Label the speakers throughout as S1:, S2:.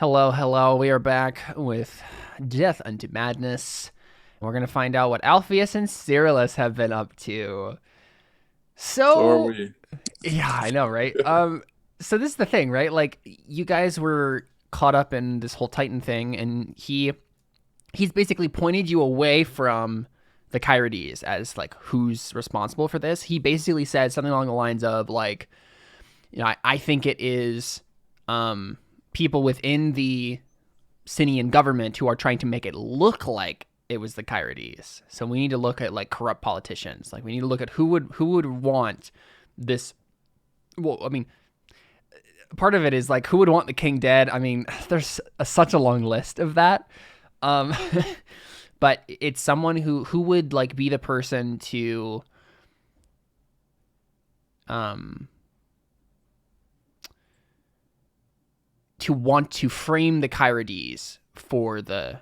S1: Hello, hello. We are back with Death unto Madness. And we're going to find out what Alpheus and Cyrillus have been up to.
S2: So are
S1: So,
S2: we.
S1: yeah, I know, right? So this is the thing, right? Like you guys were caught up in this whole Titan thing and he's basically pointed you away from the Kyrides as like who's responsible for this. He basically said something along the lines of like, I think it is people within the Sinian government who are trying to make it look like it was the Kyrides. So we need to look at like corrupt politicians. Like we need to look at who would want this. Well, I mean, part of it is like who would want the king dead. I mean, there's such a long list of that. Um, but it's someone who would like be the person um to want to frame the Kyrides for the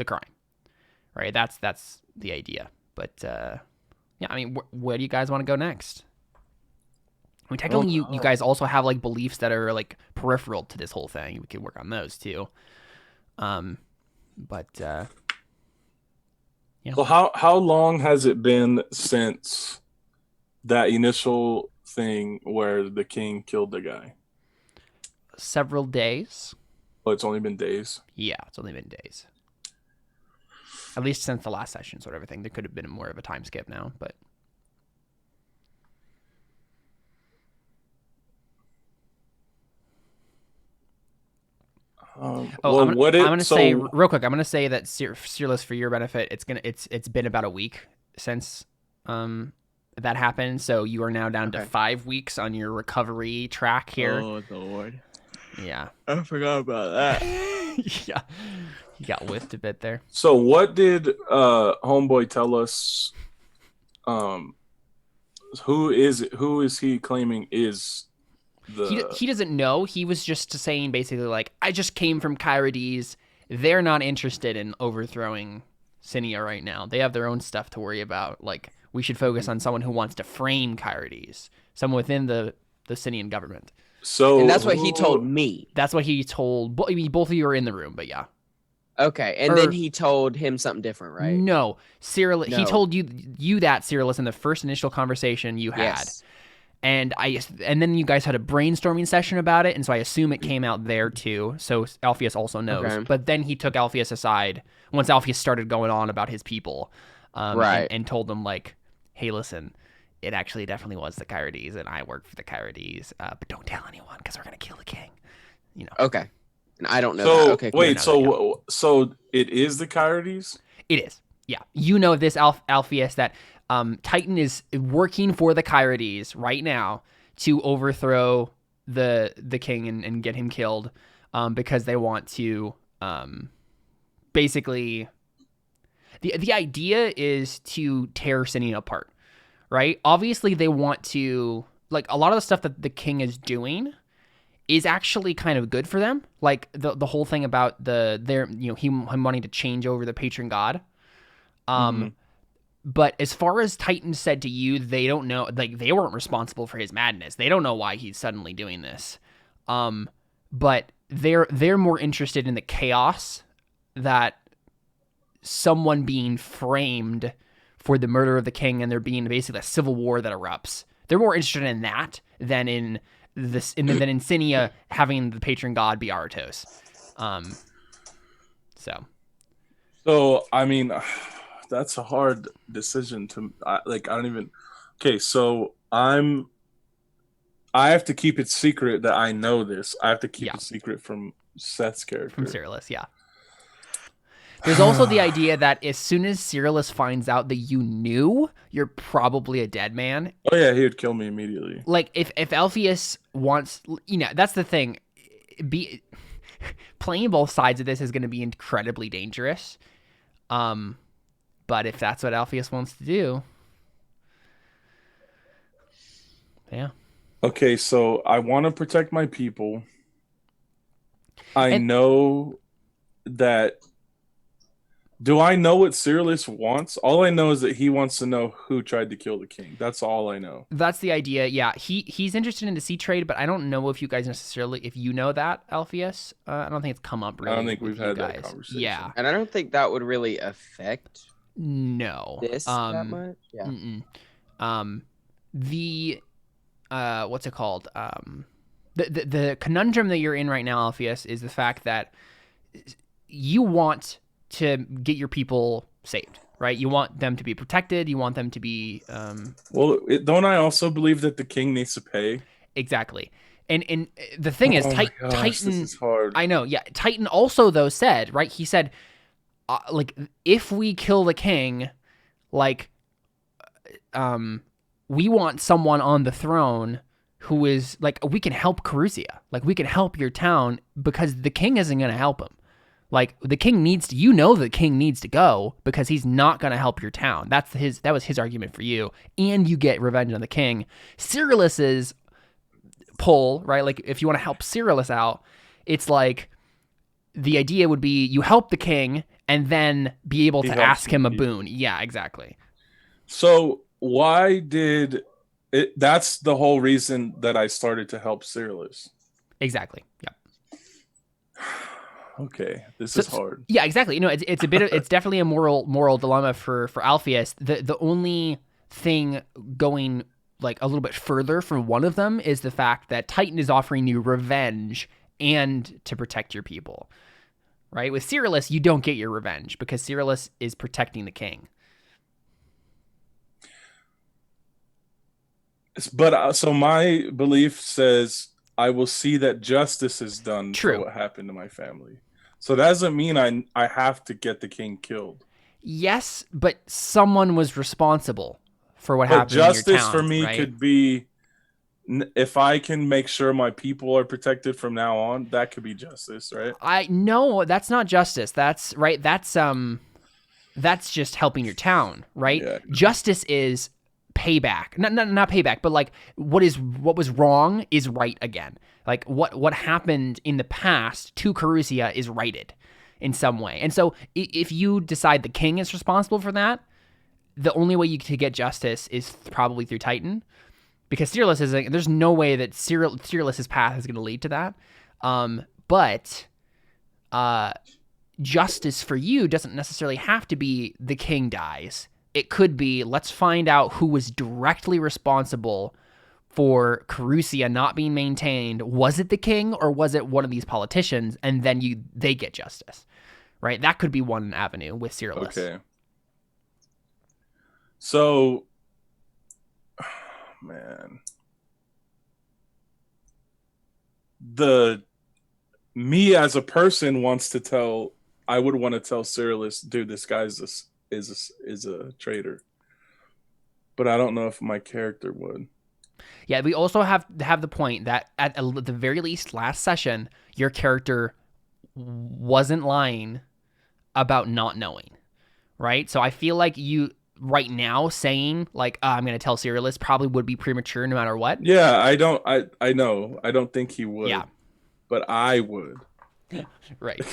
S1: crime, right? That's the idea. But yeah, I mean, where do you guys want to go next? I mean,
S2: I don't
S1: technically, you
S2: know.
S1: guys also have like beliefs that are like peripheral to this whole thing. We could work on those too. Um, but yeah,
S2: So how long has it been since that initial thing where the king killed the guy?
S1: several days.
S2: Oh, it's only been days.
S1: Yeah, it's only been days. At least since the last session, sort of everything. There could have been more of a time skip now, but oh,
S2: Well, what
S1: I'm
S2: it
S1: gonna say
S2: so
S1: real quick. I'm gonna say that Searless, for your benefit, it's been about a week since that happened. So you are now down to
S3: Okay.
S1: 5 weeks on your recovery track here.
S3: Oh, the Lord.
S1: Yeah,
S3: I forgot about that.
S1: yeah, you got whiffed a bit there.
S2: so what did homeboy tell us? Um, who is he claiming is the
S1: He doesn't know. He was just saying basically like, I just came from Kyrides. They're not interested in overthrowing Sinia right now. They have their own stuff to worry about. Like we should focus on someone who wants to frame Kyrides, someone within the Sinian government.
S3: And
S2: so
S3: that's what he told
S2: who
S3: me.
S1: That's what he told. I mean, both of you are in the room, but yeah.
S3: Okay. And then
S1: Or
S3: he told him something different, right?
S1: no, Cyril. He
S3: No.
S1: told you that Cyrillus in the first initial conversation you had.
S3: Yes.
S1: And then you guys had a brainstorming session about it, and so I assume it came out there too. So Alpheus also knows.
S3: Okay.
S1: But then he took Alpheus aside once Alpheus started going on about his people,
S3: Right.
S1: and told them like, "Hey, listen, it actually definitely was the Kyrides, and I work for the Kyrides, but don't tell anyone because we're gonna kill the king." You know,
S3: Okay. And I don't know that.
S2: so
S3: Okay,
S1: you don't
S3: cool.
S2: wait,
S1: know that, yeah.
S2: so it is the Coyotes?
S1: It is, yeah. You know this, Alpheus, that Titan is working for the Kyrides right now to overthrow the king and get him killed, because they want to basically the idea is to tear Sinia apart, right? Obviously, they want to like a lot of the stuff that the king is doing is actually kind of good for them. Like the whole thing about their him wanting to change over the patron god.
S2: Mm-hmm.
S1: But as far as Titan said to you, they don't know. Like they weren't responsible for his madness. They don't know why he's suddenly doing this. But they're more interested in the chaos that someone being framed for the murder of the king and there being basically a civil war that erupts. They're more interested in that than in than in Sinia having the patron god be Aratos. Um, so
S2: So I mean, that's a hard decision to like. I don't even. Okay, so I have to keep it secret that I know this. I have to keep
S1: yeah,
S2: it secret from Seth's
S1: from
S2: character.
S1: Cyrillus, yeah. There's also the idea that as soon as Cyrillus finds out that you knew, you're probably a dead man.
S2: Oh yeah, he would kill me immediately.
S1: Like if Alpheus wants, that's the thing. Be playing both sides of this is going to be incredibly dangerous. Um, but if that's what Alpheus wants to do, yeah.
S2: Okay, so I want to protect my people. I
S1: And
S2: know that Do I know what Cyrillus wants? All I know is that he wants to know who tried to kill the king. That's all I know.
S1: That's the idea. Yeah, he's interested in the sea trade, but I don't know if you guys necessarily, if you know that, Alpheus. I don't think it's come up really.
S2: I don't think
S1: with
S2: we've
S1: you
S2: had
S1: guys.
S2: that conversation.
S1: Yeah,
S3: and I don't think that would really affect
S1: this
S3: that much. Yeah.
S1: The what's it called? The conundrum that you're in right now, Alpheus, is the fact that you want to get your people saved, right? You want them to be protected. You want them to be.
S2: Don't I also believe that the king needs to pay?
S1: Exactly. And the thing is, Titan.
S2: This is hard.
S1: I know. Yeah. Titan also though said, right? He said, like, if we kill the king, like, we want someone on the throne who is like, we can help Carusia. Like, we can help your town because the king isn't going to help him. Like, the king needs to, the king needs to go because he's not going to help your town. That was his argument for you. And you get revenge on the king. Cyrillus's pull, right? Like, if you want to help Cyrillus out, it's like, the idea would be you help the king and then be able to ask him a boon. Yeah, exactly.
S2: So why did it? That's the whole reason that I started to help Cyrillus.
S1: Exactly. Yeah.
S2: Okay, this is hard.
S1: Yeah, exactly. It's a bit of, it's definitely a moral dilemma for Alpheus. The only thing going like a little bit further from one of them is the fact that Titan is offering you revenge and to protect your people. Right? With Cyrillus, you don't get your revenge because Cyrillus is protecting the king.
S2: But so my belief says I will see that justice is done
S1: for
S2: what happened to my family. So that doesn't mean I have to get the king killed.
S1: Yes, but someone was responsible for what happened in your town.
S2: Justice for me could be, if I can make sure my people are protected from now on, that could be justice, right?
S1: No, that's not justice. That's right. That's just helping your town, right? Yeah. Justice is payback. Not payback, but like what was wrong is right again. Like what happened in the past to Carusia is righted in some way. And so if you decide the king is responsible for that, the only way you can get justice is probably through Titan, because Cyrillus is there's no way that Cyrillus' path is going to lead to that. But justice for you doesn't necessarily have to be the king dies. It could be, let's find out who was directly responsible for Carusia not being maintained. Was it the king or was it one of these politicians? And then they get justice, right? That could be one avenue with Cyrillus.
S2: Okay. So, man, me as a person I would want to tell Cyrillus, dude, this guy is a traitor. But I don't know if my character would.
S1: Yeah, we also have the point that at the very least last session, your character wasn't lying about not knowing, right? So I feel like you right now saying like I'm going to tell Cyrillus probably would be premature no matter what.
S2: Yeah, I know. I don't think he would.
S1: Yeah.
S2: But I would.
S1: Right.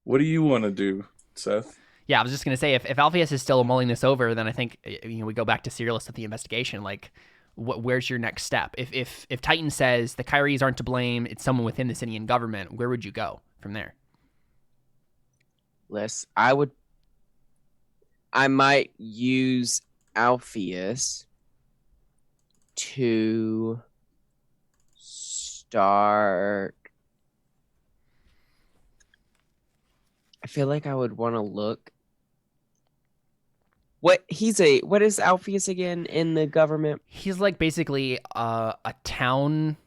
S2: What do you want to do, Seth?
S1: Yeah, I was just going to say, if Alpheus is still mulling this over, then I think we go back to Cyrillus with the investigation. Like, where's your next step? If Titan says the Kyries aren't to blame, it's someone within the Sinian government, where would you go from there?
S3: I might use Alpheus to start. I feel like I would want to look. What is Alpheus again in the government?
S1: He's like basically a town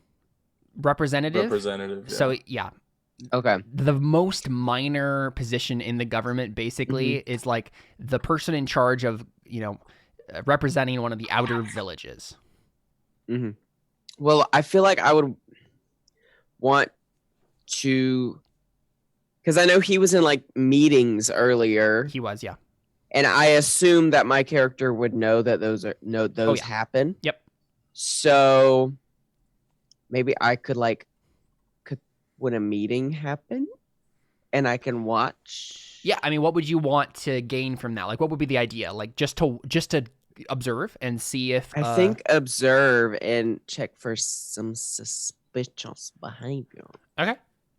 S1: representative.
S2: Yeah.
S1: So yeah.
S3: Okay.
S1: The most minor position in the government basically is like the person in charge of, representing one of the outer villages.
S3: Mm-hmm. Well, I feel like I would want to, because I know he was in like meetings earlier.
S1: He was, yeah.
S3: And I assume that my character would know that those happen.
S1: Yep.
S3: So maybe I could would a meeting happen? And I can watch.
S1: Yeah, I mean, what would you want to gain from that? Like, what would be the idea? Like, just to observe and see if
S3: I think observe and check for some suspicious behavior.
S1: Okay.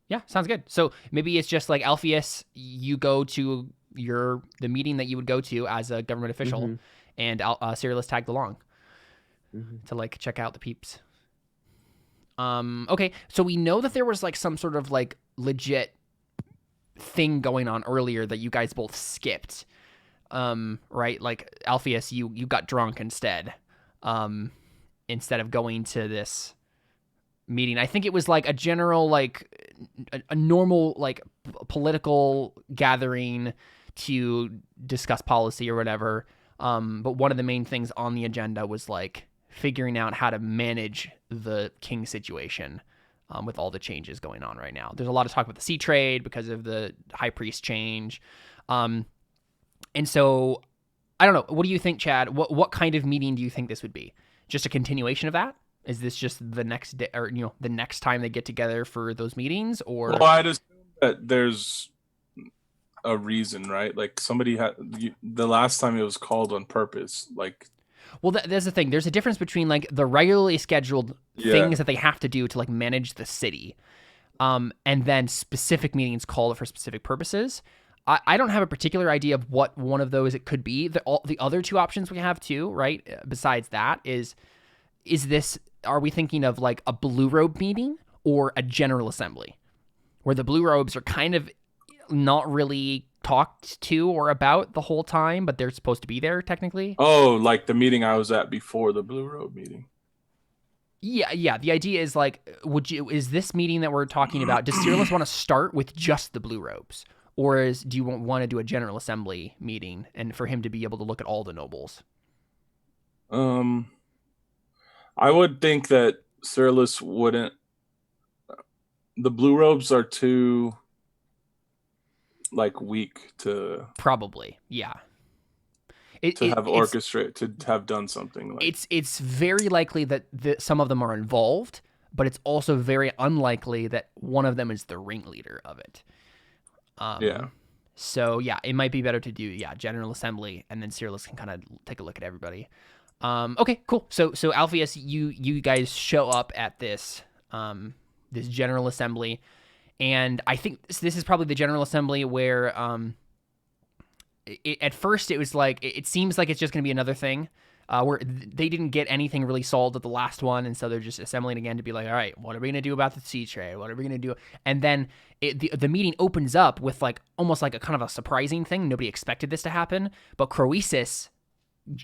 S1: Yeah, sounds good. So maybe it's just like Alpheus, you go to the meeting that you would go to as a government official, and Cyrillus tagged along to like check out the peeps. Okay, so we know that there was like some sort of like legit thing going on earlier that you guys both skipped. Right? Like Alpheus, you got drunk instead of going to this meeting. I think it was like a general, like a normal, like political gathering to discuss policy or whatever. But one of the main things on the agenda was like figuring out how to manage the king situation with all the changes going on right now. There's a lot of talk about the sea trade because of the high priest change. And so I don't know. What do you think, Chad? What kind of meeting do you think this would be? Just a continuation of that? Is this just the next day, or the next time they get together for those meetings, or?
S2: Well, I'd assume that there's a reason, right? Like somebody had the last time it was called on purpose. Like,
S1: well, there's the thing. There's a difference between like the regularly scheduled things that they have to do to like manage the city, and then specific meetings called for specific purposes. I don't have a particular idea of what one of those it could be. The other two options we have too, right? Besides that, is this? Are we thinking of like a blue robe meeting or a general assembly, where the blue robes are kind of not really talked to or about the whole time, but they're supposed to be there technically?
S2: Oh, like the meeting I was at before the blue robe meeting.
S1: Yeah. The idea is like, is this meeting that we're talking about? Does Cyrillus want to start with just the blue robes? Or do you want to do a general assembly meeting and for him to be able to look at all the nobles?
S2: I would think that Cyrillus wouldn't. The blue robes are too like weak to
S1: probably, yeah.
S2: To have done something like.
S1: It's very likely that some of them are involved, but it's also very unlikely that one of them is the ringleader of it. So yeah, it might be better to do general assembly, and then Cyrillus can kind of take a look at everybody. Okay, cool. So Alpheus, you guys show up at this this general assembly, and I think this is probably the general assembly where at first it was like it seems like it's just going to be another thing. Where they didn't get anything really solved at the last one, and so they're just assembling again to be like, all right, what are we going to do about the sea trade? What are we going to do? And then the meeting opens up with like almost like a kind of a surprising thing. Nobody expected this to happen, but Croesus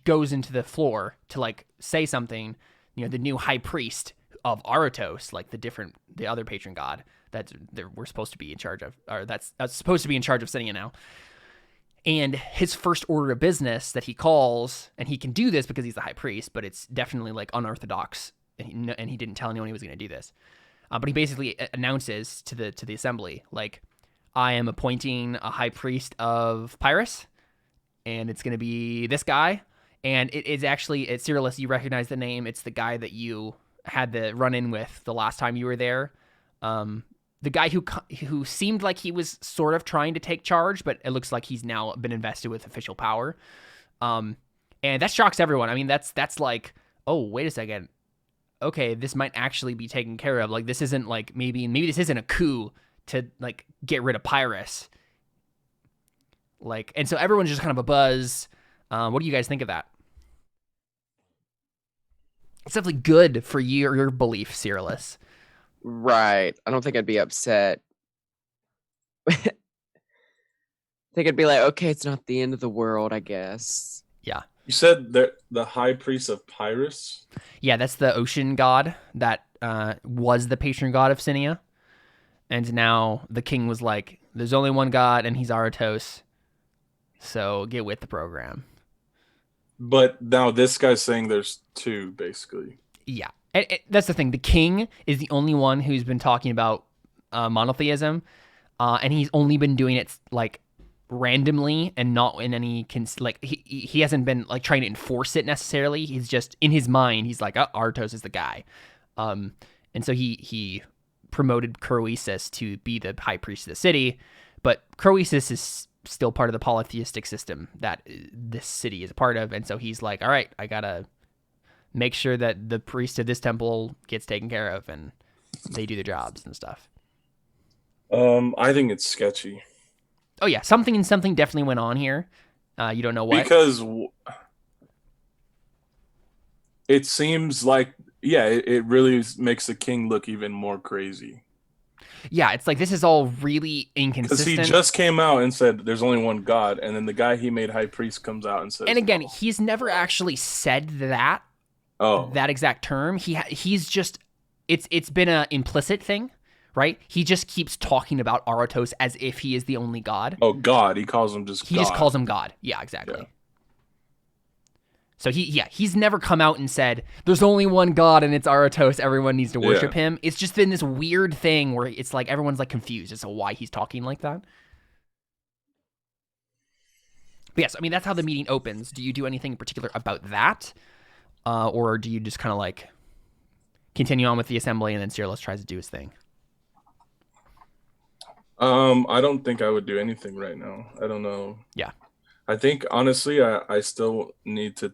S1: goes into the floor to like say something. The new high priest of Aratos, like the other patron god that we're supposed to be in charge of, or that's supposed to be in charge of Sinia now. And his first order of business that he calls, and he can do this because he's the high priest, but it's definitely like unorthodox, and he didn't tell anyone he was going to do this. But he basically announces to the assembly, like, I am appointing a high priest of Pyrrhus, and it's going to be this guy. And it's Cyrillus, you recognize the name. It's the guy that you had the run-in with the last time you were there. The guy who seemed like he was sort of trying to take charge, but it looks like he's now been invested with official power. And that shocks everyone. I mean, that's like, oh, wait a second. Okay, this might actually be taken care of. Like, this isn't like, maybe this isn't a coup to like get rid of Pyrrhus. Like, and so everyone's just kind of abuzz. What do you guys think of that? It's definitely good for your belief, Cyrillus.
S3: Right. I don't think I'd be upset. I think I'd be like, okay, it's not the end of the world, I guess.
S1: Yeah.
S2: You said the high priest of Pyrrhus?
S1: Yeah, that's the ocean god that was the patron god of Sinia. And now the king was like, there's only one god, and he's Aratos. So get with the program.
S2: But now this guy's saying there's two, basically.
S1: Yeah. That's the thing. The king is the only one who's been talking about monotheism, and he's only been doing it like randomly and not in any he hasn't been like trying to enforce it necessarily. He's just in his mind. He's like, oh, Aratos is the guy, and so he promoted Croesus to be the high priest of the city, but Croesus is still part of the polytheistic system that this city is a part of, and so he's like, all right, I gotta make sure that the priest of this temple gets taken care of and they do their jobs and stuff.
S2: I think it's sketchy.
S1: Oh yeah, something definitely went on here. You don't know what?
S2: Because it seems like, it really makes the king look even more crazy.
S1: Yeah, it's like this is all really
S2: Because
S1: inconsistent.
S2: he just came out and said there's only one God, and then the guy he made high priest comes out and says,
S1: and again,
S2: no.
S1: he's never actually said that exact term. He's just it's been an implicit thing, right? He just keeps talking about Aratos as if he is the only God.
S2: Oh, God. He calls him just God.
S1: He just calls him God. Yeah, exactly. Yeah. So he's never come out and said, there's only one God and it's Aratos, everyone needs to worship him. It's just been this weird thing where it's like everyone's like confused as to why he's talking like that. But yes, I mean, that's how the meeting opens. Do you do anything in particular about that? Or do you just kind of like continue on with the assembly and then Cyrillus tries to do his thing?
S2: I don't think I would do anything right now. I don't know.
S1: Yeah.
S2: I think, honestly, I still need to...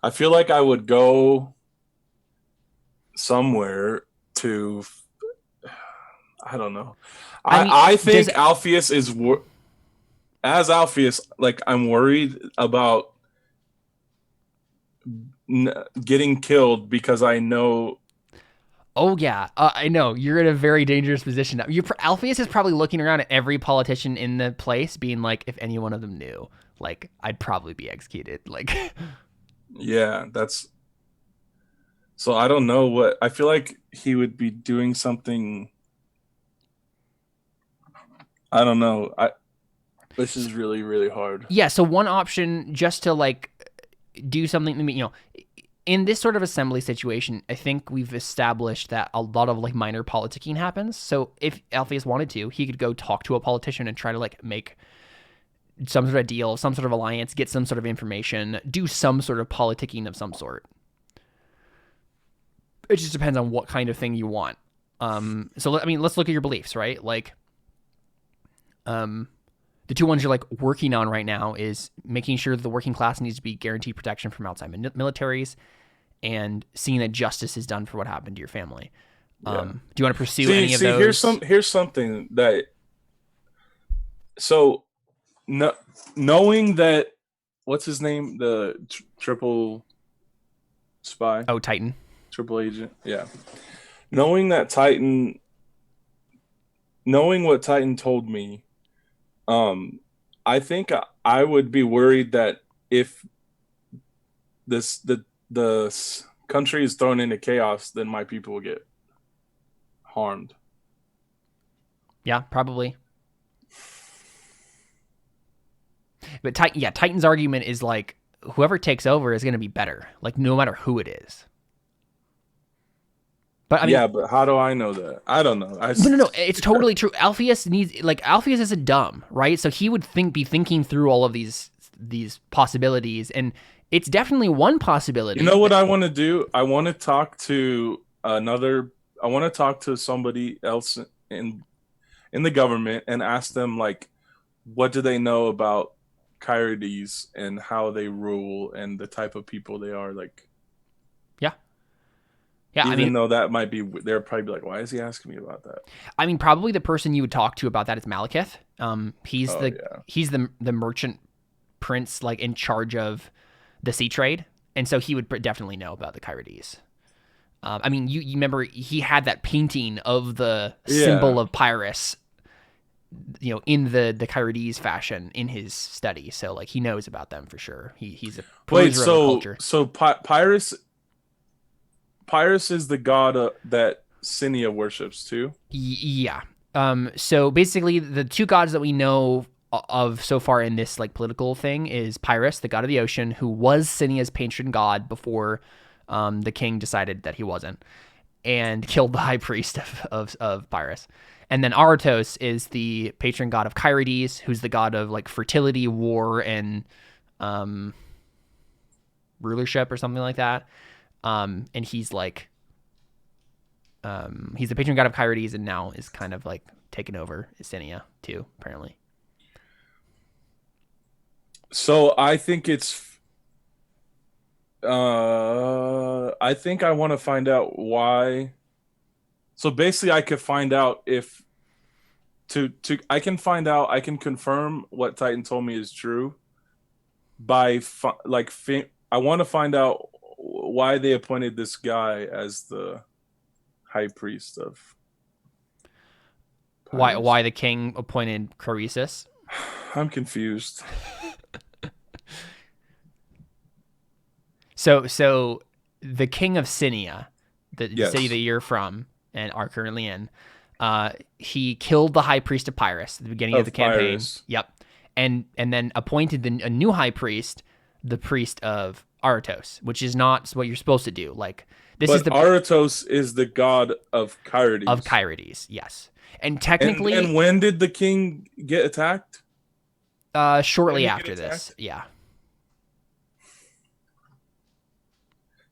S2: I feel like I would go somewhere to... I don't know. I think Alpheus is... As Alpheus, like, I'm worried about getting killed because I know...
S1: Oh, yeah. I know. You're in a very dangerous position now. Alpheus is probably looking around at every politician in the place being like, if any one of them knew, like, I'd probably be executed. Like...
S2: Yeah, that's... So I don't know what... I feel like he would be doing something... I don't know. This is really, really hard.
S1: Yeah, so one option, just to, like, do something, you know... In this sort of assembly situation, I think we've established that a lot of like minor politicking happens. So if Alpheus wanted to, he could go talk to a politician and try to like make some sort of deal, some sort of alliance, get some sort of information, do some sort of politicking of some sort. It just depends on what kind of thing you want. So I mean, let's look at your beliefs, right? Like, the two ones you're like working on right now is making sure that the working class needs to be guaranteed protection from outside militaries and seeing that justice is done for what happened to your family. Do you want to pursue any of those?
S2: Here's something that... So, knowing that... What's his name? The triple spy?
S1: Oh, Titan.
S2: Triple agent, yeah. Knowing what Titan told me, I think I would be worried that if the country is thrown into chaos, then my people will get harmed.
S1: Yeah, probably. But Titan's argument is like whoever takes over is going to be better, like no matter who it is. But I mean,
S2: but how do I know that? I don't know.
S1: No, it's totally true. Alpheus isn't dumb, right? So he would be thinking through all of these possibilities, and it's definitely one possibility.
S2: You know what I want to do? I want to talk to somebody else in the government and ask them like, what do they know about Kyrides and how they rule and the type of people they are, like. Yeah, Even though that might be, they're probably like, why is he asking me about that?
S1: I mean, probably the person you would talk to about that is Malekith. He's the merchant prince, like in charge of the sea trade, and so he would definitely know about the Kyrides. I mean, you remember he had that painting of the symbol of Pyrrhus, you know, in the Kyrides fashion in his study. So like he knows about them for sure. He's a perusor of the culture.
S2: So Pyrrhus is the god that Sinia worships too?
S1: Yeah. So basically the two gods that we know of so far in this like political thing is Pyrrhus, the god of the ocean, who was Sinia's patron god before the king decided that he wasn't and killed the high priest of Pyrrhus. And then Aratos is the patron god of Kyrides, who's the god of like fertility, war, and rulership or something like that. And he's like He's the patron god of Kyrides, and now is kind of like taken over Sinia too, apparently.
S2: So I think I think I want to find out why. So basically, I could find out if I can find out, I can confirm what Titan told me is true by I want to find out why they appointed this guy as the high priest of Pyrus.
S1: Why the king appointed Croesus?
S2: I'm confused.
S1: So the king of Sinia, the
S2: Yes.
S1: city that you're from and are currently in, he killed the high priest of Pyrus at the beginning of the campaign.
S2: Pyrus.
S1: Yep. And then appointed a new high priest, the priest of Aratos, which is not what you're supposed to do. Like this is the
S2: Aratos is the god of Kyrides.
S1: Of Kyrides, yes. And technically,
S2: and when did the king get attacked?
S1: Shortly after this, yeah.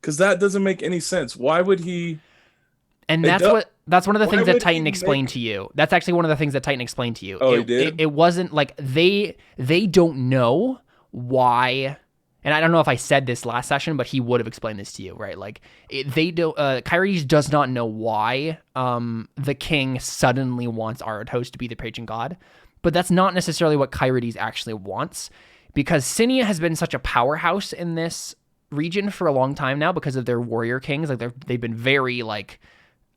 S2: Because that doesn't make any sense. Why would he?
S1: And that's one of the things that
S2: would
S1: Titan
S2: he
S1: explained to you. That's actually one of the things that Titan explained to you.
S2: Oh, he did?
S1: It wasn't like they don't know why. And I don't know if I said this last session, but he would have explained this to you, right? Like they don't. Kyrides does not know why the king suddenly wants Aratos to be the patron god, but that's not necessarily what Kyrides actually wants, because Sinia has been such a powerhouse in this region for a long time now because of their warrior kings. Like they've been very like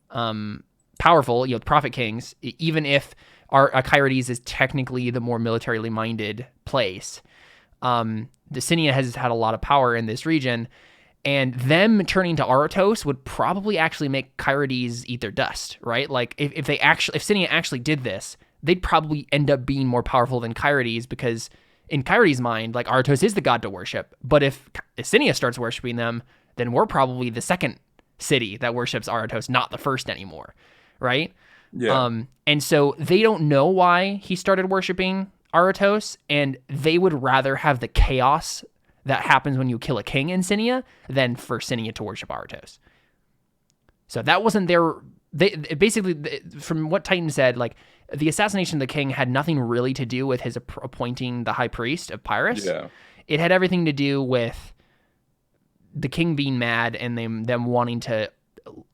S1: powerful, prophet kings. Even if Kyrides is technically the more militarily minded place. The Sinia has had a lot of power in this region, and them turning to Aratos would probably actually make Kyrides eat their dust, right? Like if Sinia actually did this, they'd probably end up being more powerful than Kyrides, because in Kyrides' mind, like Aratos is the god to worship. But if Sinia starts worshiping them, then we're probably the second city that worships Aratos, not the first anymore, right?
S2: Yeah.
S1: And so they don't know why he started worshiping Aratos, and they would rather have the chaos that happens when you kill a king in Sinia than for Sinia to worship Aratos. So that wasn't their. They basically, from what Titan said, like the assassination of the king had nothing really to do with his appointing the high priest of Pyrus.
S2: Yeah.
S1: It had everything to do with the king being mad and them wanting to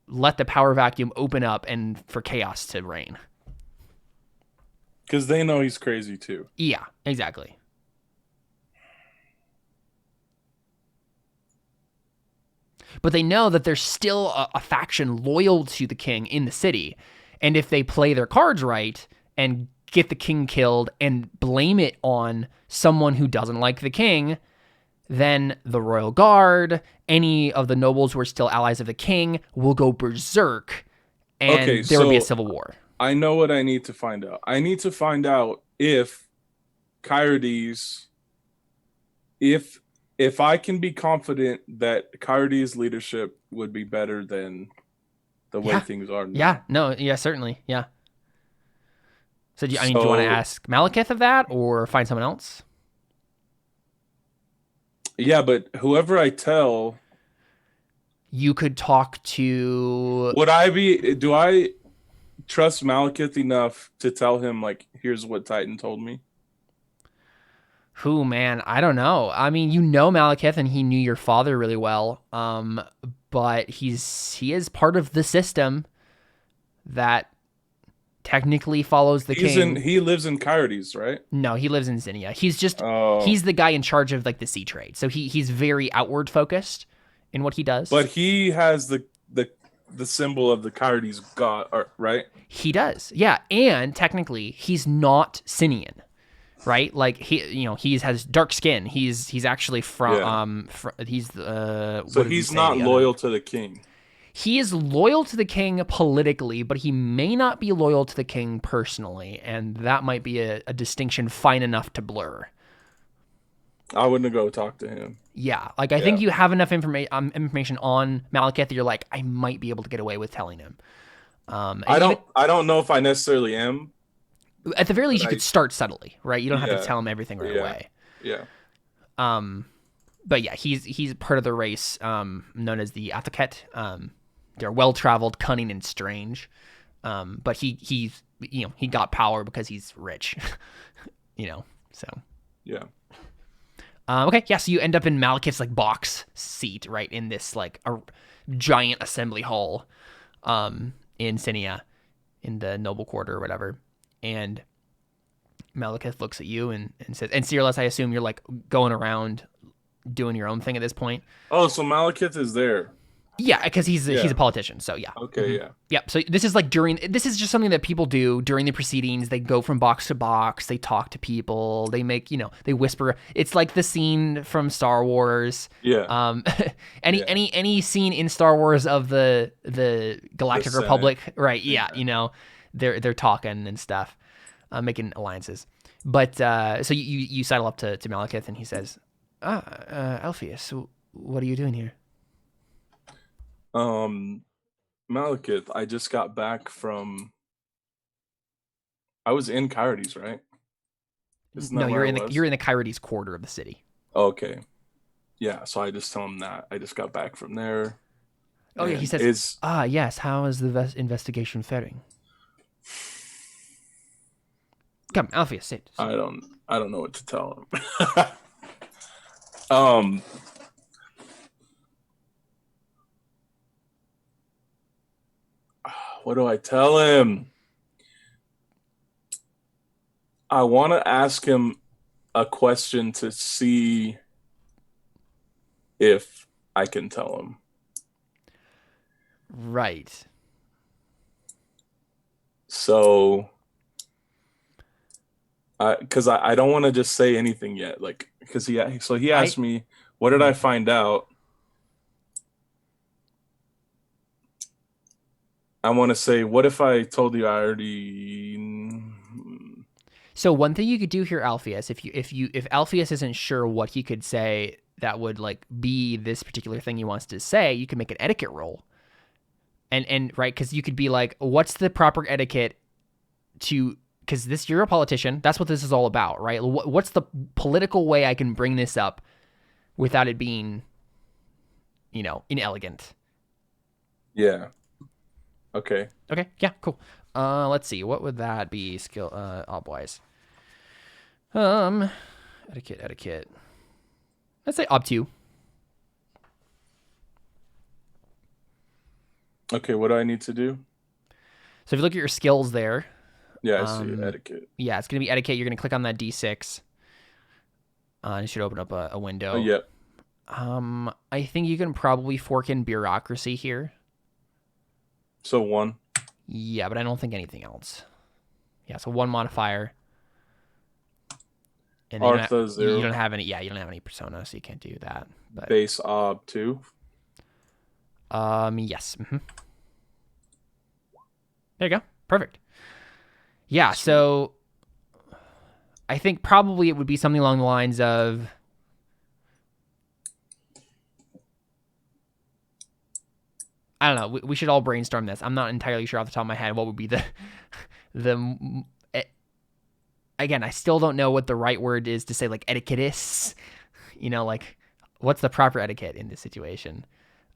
S1: let the power vacuum open up and for chaos to reign.
S2: Because they know he's crazy too.
S1: Yeah, exactly. But they know that there's still a faction loyal to the king in the city. And if they play their cards right and get the king killed and blame it on someone who doesn't like the king, then the royal guard, any of the nobles who are still allies of the king, will go berserk, and there will be a civil war.
S2: I know what I need to find out. I need to find out if Kyrides, if I can be confident that Kyrides' leadership would be better than the way things are now.
S1: Certainly, yeah. So, do you want to ask Malekith of that, or find someone else?
S2: Yeah, but whoever I tell,
S1: you could talk to.
S2: Do I trust Malekith enough to tell him, like, here's what Titan told me?
S1: Who, man, I don't know. I mean, Malekith, and he knew your father really well. But he is part of the system that technically follows the king.
S2: He lives in Kyrides, right?
S1: No, he lives in Sinia. He's just he's the guy in charge of like the sea trade. So he's very outward focused in what he does.
S2: But he has the symbol of the Kyrides god, right?
S1: He does, yeah. And technically, he's not Sinian, right? Like he has dark skin. He's actually from he's
S2: so he's not loyal to the king.
S1: He is loyal to the king politically, but he may not be loyal to the king personally, and that might be a distinction fine enough to blur.
S2: I wouldn't go talk to him.
S1: Yeah, like I think you have enough information on Malekith that you're like, I might be able to get away with telling him.
S2: I don't know if I necessarily am.
S1: At the very least, you could start subtly, right? You don't have to tell him everything right away.
S2: Yeah.
S1: But yeah, he's part of the race known as the Athaket. They're well-traveled, cunning, and strange. But he got power because he's rich. So.
S2: Yeah.
S1: Okay, yeah, so you end up in Malekith's like box seat, right, in this like a giant assembly hall in Sinia, in the noble quarter or whatever. And Malekith looks at you and says, and Seerless, I assume you're like going around doing your own thing at this point.
S2: Oh, so Malekith is there.
S1: Yeah, because he's a politician, so yeah.
S2: Okay, yeah.
S1: Yeah, so this is like this is just something that people do during the proceedings. They go from box to box, they talk to people, they make, they whisper. It's like the scene from Star Wars.
S2: Yeah.
S1: Any scene in Star Wars of the Galactic Republic, right? Yeah, they're talking and stuff, making alliances. But so you sidle up to Malekith and he says, Alpheus, what are you doing here?
S2: Malekith, I just got back from. I was in Coyotes, right?
S1: No, you're in the Coyotes quarter of the city.
S2: Okay, yeah. So I just tell him that I just got back from there.
S1: Oh yeah, he says, yes. How is the investigation faring? Come, Alpheus, sit.
S2: I don't know what to tell him. What do I tell him? I want to ask him a question to see if I can tell him.
S1: Right.
S2: So, because I don't want to just say anything yet, like, because he asked me, what did I find out? I want to say, what if I told you I already?
S1: So one thing you could do here, Alpheus, if Alpheus isn't sure what he could say that would like be this particular thing he wants to say, you can make an etiquette roll. And right, because you could be like, what's the proper etiquette to? Because you're a politician. That's what this is all about, right? What's the political way I can bring this up without it being, inelegant?
S2: Yeah. Okay.
S1: Yeah, cool. Let's see. What would that be skill op-wise? Etiquette. Let's say up to.
S2: Okay, what do I need to do?
S1: So if you look at your skills there.
S2: Yeah, I see etiquette.
S1: Yeah, it's going to be etiquette. You're going to click on that D6. It should open up a window.
S2: Oh, yep.
S1: I think you can probably fork in bureaucracy here.
S2: So 1.
S1: Yeah, but I don't think anything else. Yeah, so 1 modifier. And then
S2: Artha 0.
S1: You don't have any. Yeah, you don't have any persona, so you can't do that. But
S2: base ob 2.
S1: Yes. Mm-hmm. There you go. Perfect. Yeah. So I think probably it would be something along the lines of. I don't know. We should all brainstorm this. I'm not entirely sure off the top of my head what would be again, I still don't know what the right word is to say, like etiquette-is. Like what's the proper etiquette in this situation?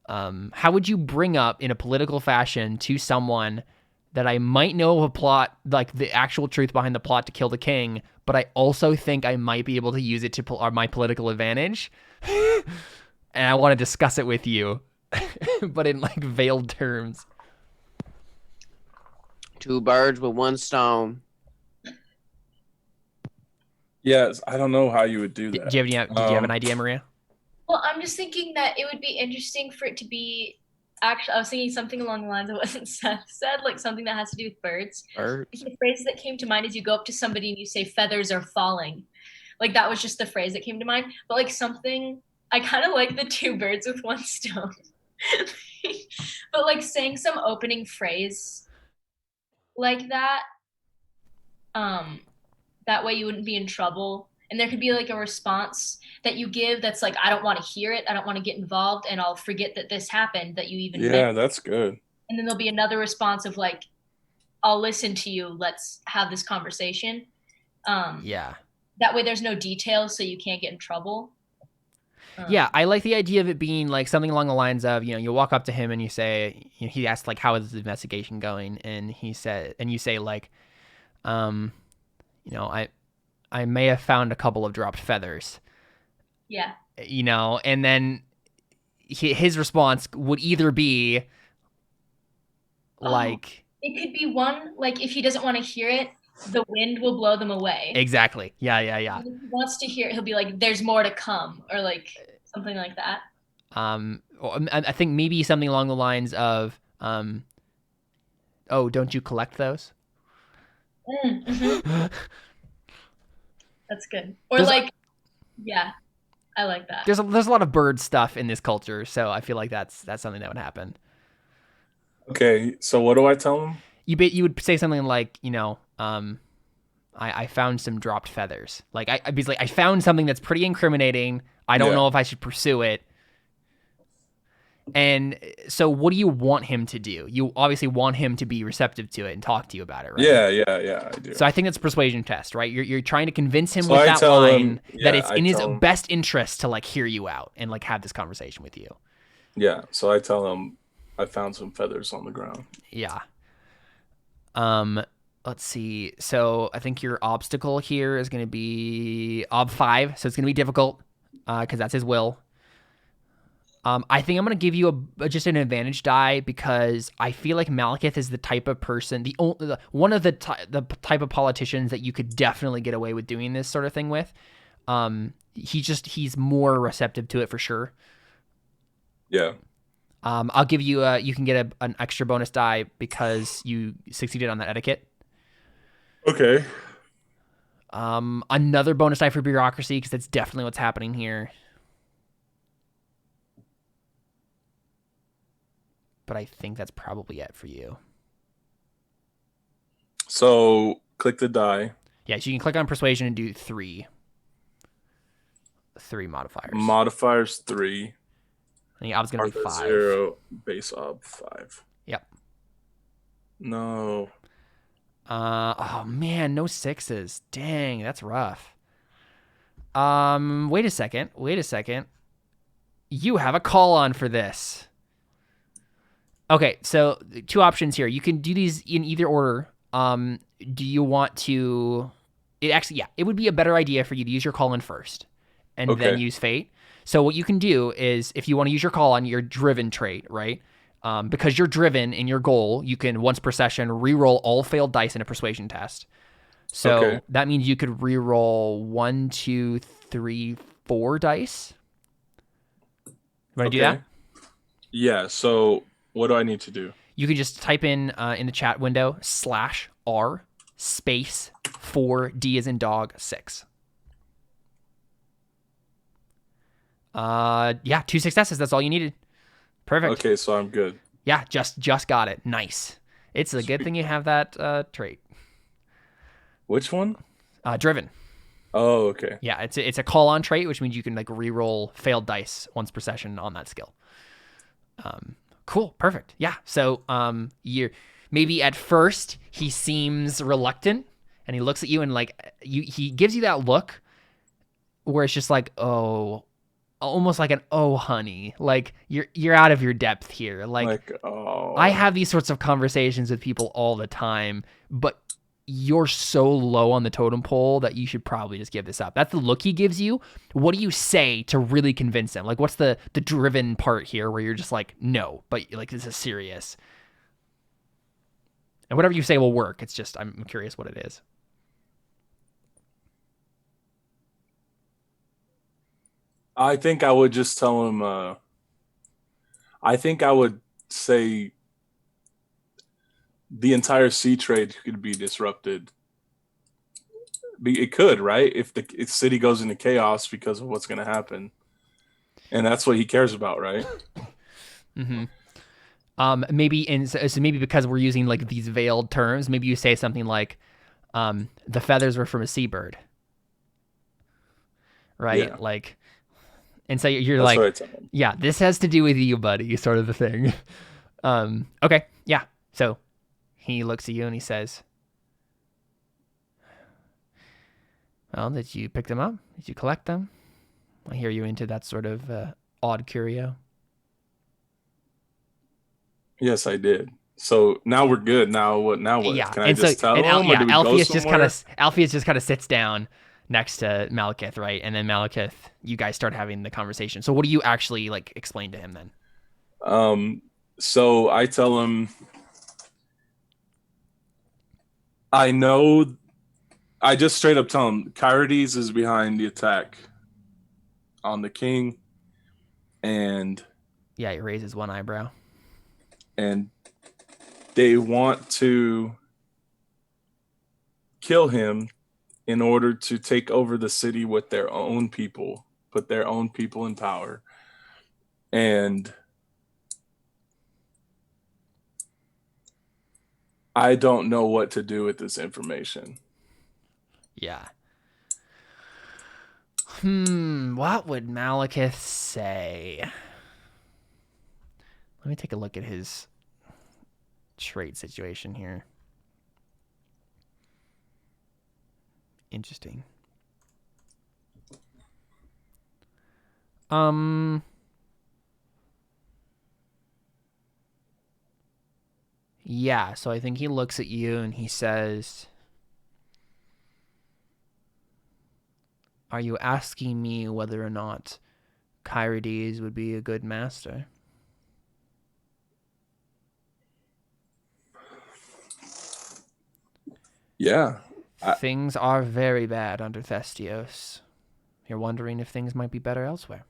S1: How would you bring up in a political fashion to someone that I might know of a plot, like the actual truth behind the plot to kill the king, but I also think I might be able to use it to my political advantage? And I want to discuss it with you. But in like veiled terms.
S3: 2 birds with 1 stone.
S2: Yes, I don't know how you would do that.
S1: Did you have an idea, Maria?
S4: Well, I'm just thinking that it would be interesting for it to be. Actually, I was thinking something along the lines of what Seth said, like something that has to do with birds. The phrase that came to mind is you go up to somebody and you say feathers are falling. Like that was just the phrase that came to mind. But like something, I kind of like the 2 birds with 1 stone. But like saying some opening phrase like that, that way you wouldn't be in trouble, and there could be like a response that you give that's like, I don't want to hear it, I don't want to get involved, and I'll forget that this happened, that you even meant.
S2: That's good.
S4: And then there'll be another response of like, I'll listen to you, let's have this conversation.
S1: Yeah,
S4: that way there's no details, so you can't get in trouble.
S1: Yeah, I like the idea of it being like something along the lines of, you walk up to him and you say, he asks like, how is the investigation going? And you say like, I may have found a couple of dropped feathers.
S4: Yeah.
S1: And then his response would either be like,
S4: it could be one, like if he doesn't want to hear it, the wind will blow them away.
S1: Exactly. Yeah.
S4: If he wants to hear it, he'll be like, there's more to come, or like something like that.
S1: I think maybe something along the lines of, oh, don't you collect those?
S4: Mm-hmm. That's good. Or yeah, I like that.
S1: There's a lot of bird stuff in this culture, so I feel like that's something that would happen.
S2: Okay, so what do I tell him?
S1: You would say something like, I found some dropped feathers. Like I'd be like, I found something that's pretty incriminating. I don't know if I should pursue it. And so what do you want him to do? You obviously want him to be receptive to it and talk to you about it, right?
S2: Yeah, I do.
S1: So I think that's a persuasion test, right? You're trying to convince him
S2: So
S1: with
S2: I
S1: that
S2: tell
S1: line
S2: him-
S1: that
S2: yeah,
S1: it's
S2: I
S1: in his
S2: tell him-
S1: best interest to like hear you out and like have this conversation with you.
S2: Yeah, so I tell him I found some feathers on the ground.
S1: Yeah. Let's see. So I think your obstacle here is going to be ob 5, so it's going to be difficult because that's his will. I think I'm going to give you just an advantage die because I feel like Malekith is the type of person, one of the type of politicians that you could definitely get away with doing this sort of thing with. He's more receptive to it for sure.
S2: Yeah.
S1: I'll give you you can get an extra bonus die because you succeeded on that etiquette.
S2: Okay.
S1: Another bonus die for bureaucracy because that's definitely what's happening here. But I think that's probably it for you.
S2: So click the die.
S1: Yeah, so you can click on persuasion and do 3 modifiers.
S2: Modifiers 3.
S1: And the ob's gonna be
S2: Alpha
S1: 5.
S2: 0, base ob 5.
S1: Yep.
S2: No.
S1: Oh man, no 6s. Dang, that's rough. Wait a second. You have a call on for this. Okay, so 2 options here. You can do these in either order. Do you want to... It would be a better idea for you to use your call-in first and then use fate. So what you can do is, if you want to use your call-on, your driven trait, right? Because you're driven in your goal, you can, once per session, reroll all failed dice in a persuasion test. So that means you could reroll 1, 2, 3, 4 dice. You want to do that?
S2: Yeah, so... What do I need to do?
S1: You can just type in the chat window /R space 4 D as in dog 6. 2 successes. That's all you needed. Perfect.
S2: Okay, so I'm good.
S1: Yeah, just got it. Nice. It's a good thing you have that trait.
S2: Which one?
S1: Driven.
S2: Oh, okay.
S1: Yeah, it's a call on trait, which means you can like reroll failed dice once per session on that skill. Cool. Perfect. Yeah. So, you're maybe at first he seems reluctant and he looks at you and like he gives you that look where it's just like, oh, almost like an, oh, honey, like you're out of your depth here. Like
S2: oh,
S1: I have these sorts of conversations with people all the time, but you're so low on the totem pole that you should probably just give this up. That's the look he gives you. What do you say to really convince him? Like, what's the driven part here where you're just like, no, but like, this is serious. And whatever you say will work. It's just, I'm curious what it is.
S2: I think I would just tell him, I think I would say the entire sea trade could be disrupted. It could, right? If the city goes into chaos because of what's going to happen. And that's what he cares about, right?
S1: Mm-hmm. Maybe because we're using like these veiled terms, maybe you say something like, the feathers were from a seabird. Right? Yeah. Like, and so you're that's like, yeah, this has to do with you, buddy, sort of a thing. Okay. Yeah. So he looks at you and he says, well, did you pick them up? Did you collect them? I hear you into that sort of odd curio.
S2: Yes, I did. So now we're good. Now what?
S1: Yeah,
S2: Can I
S1: and
S2: just tell him, or do we go
S1: Alpheus
S2: somewhere?
S1: just kind of sits down next to Malekith, right? And then Malekith, you guys start having the conversation. So what do you actually like explain to him then?
S2: So I tell him, I know. I just straight up tell him, Kyrides is behind the attack on the king, and
S1: Yeah, he raises one eyebrow.
S2: And they want to kill him in order to take over the city with their own people, put their own people in power. And I don't know what to do with this information.
S1: Yeah. What would Malekith say? Let me take a look at his trade situation here. Interesting. Yeah, so I think he looks at you and he says, are you asking me whether or not Kyrides would be a good master?
S2: Yeah.
S1: Things are very bad under Thestios. You're wondering if things might be better elsewhere.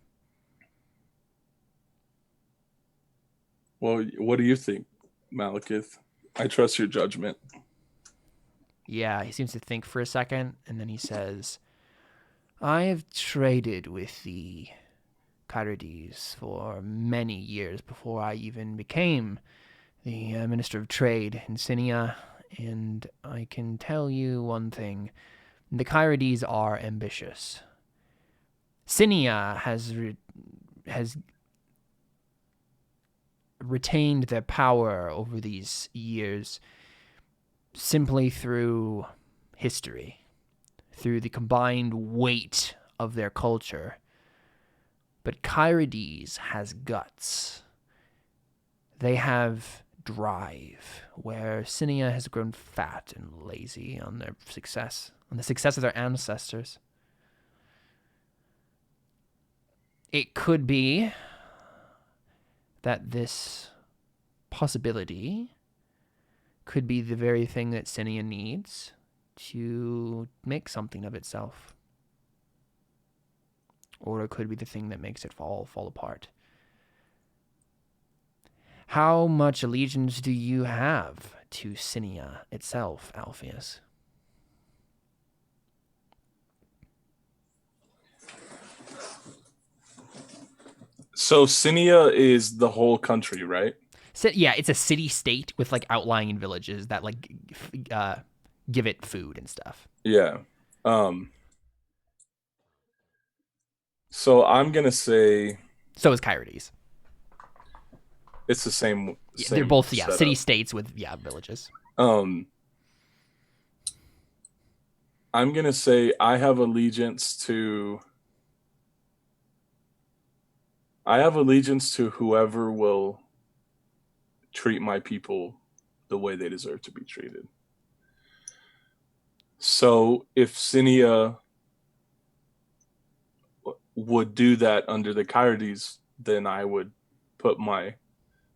S2: Well, what do you think, Malekith? I trust your judgment.
S1: Yeah, he seems to think for a second, and then he says, I have traded with the Kyrides for many years before I even became the Minister of Trade in Sinia, and I can tell you one thing. The Kyrides are ambitious. Sinia has retained their power over these years simply through history, through the combined weight of their culture. But Kyrides has guts. They have drive, where Sinia has grown fat and lazy on their success, on the success of their ancestors. It could be that this possibility could be the very thing that Sinia needs to make something of itself. Or it could be the thing that makes it fall apart. How much allegiance do you have to Sinia itself, Alpheus?
S2: So Sinia is the whole country, right?
S1: So, yeah, it's a city-state with like outlying villages that like give it food and stuff.
S2: Yeah. So I'm gonna say
S1: So is Kyrides.
S2: it's the same.
S1: Yeah, they're both
S2: setup.
S1: city-states with villages.
S2: I'm gonna say I have allegiance to whoever will treat my people the way they deserve to be treated. So if Sinia would do that under the Kyrides, then I would put my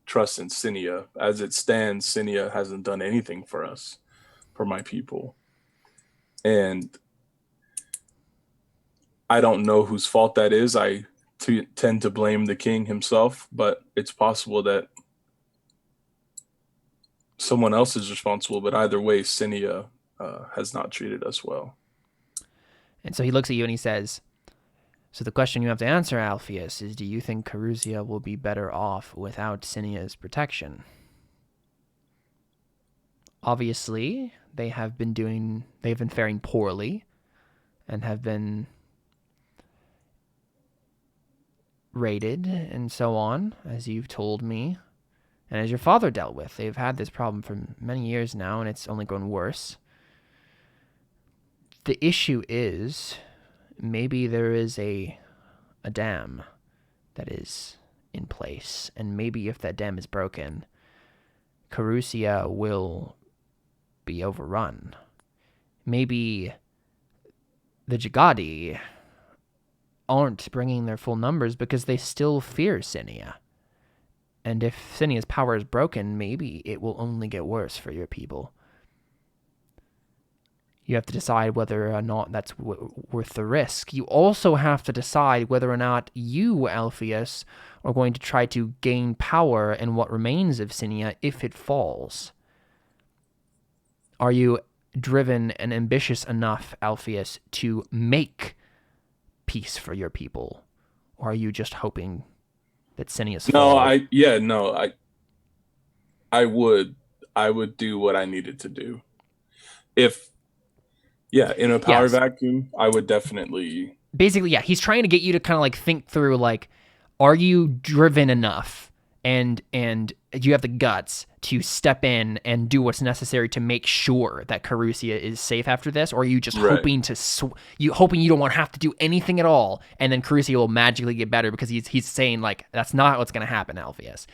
S2: trust in Sinia. As it stands, Sinia hasn't done anything for us, for my people. And I don't know whose fault that is. I tend to blame the king himself, but it's possible that someone else is responsible. But either way, Sinia has not treated us well.
S1: And so he looks at you and he says, so the question you have to answer, Alpheus, is do you think Caruzia will be better off without Sinia's protection? Obviously, they have been faring poorly and have been raided and so on, as you've told me, and as your father dealt with. They've had this problem for many years now, and it's only grown worse. The issue is maybe there is a a dam that is in place. And maybe if that dam is broken, Carusia will be overrun. Maybe the Jagadi aren't bringing their full numbers because they still fear Sinia. And if Sinia's power is broken, maybe it will only get worse for your people. You have to decide whether or not that's worth the risk. You also have to decide whether or not you, Alpheus, are going to try to gain power in what remains of Sinia if it falls. Are you driven and ambitious enough, Alpheus, to make peace for your people? Or are you just hoping that Sinia's fall?
S2: I would do what I needed to do. In a power vacuum, I would definitely.
S1: Basically, yeah, he's trying to get you to kind of like think through, like, are you driven enough and you have the guts to step in and do what's necessary to make sure that Carusia is safe after this, or are you just hoping you don't want to have to do anything at all, and then Carusia will magically get better because he's saying like that's not what's going to happen, Alpheus.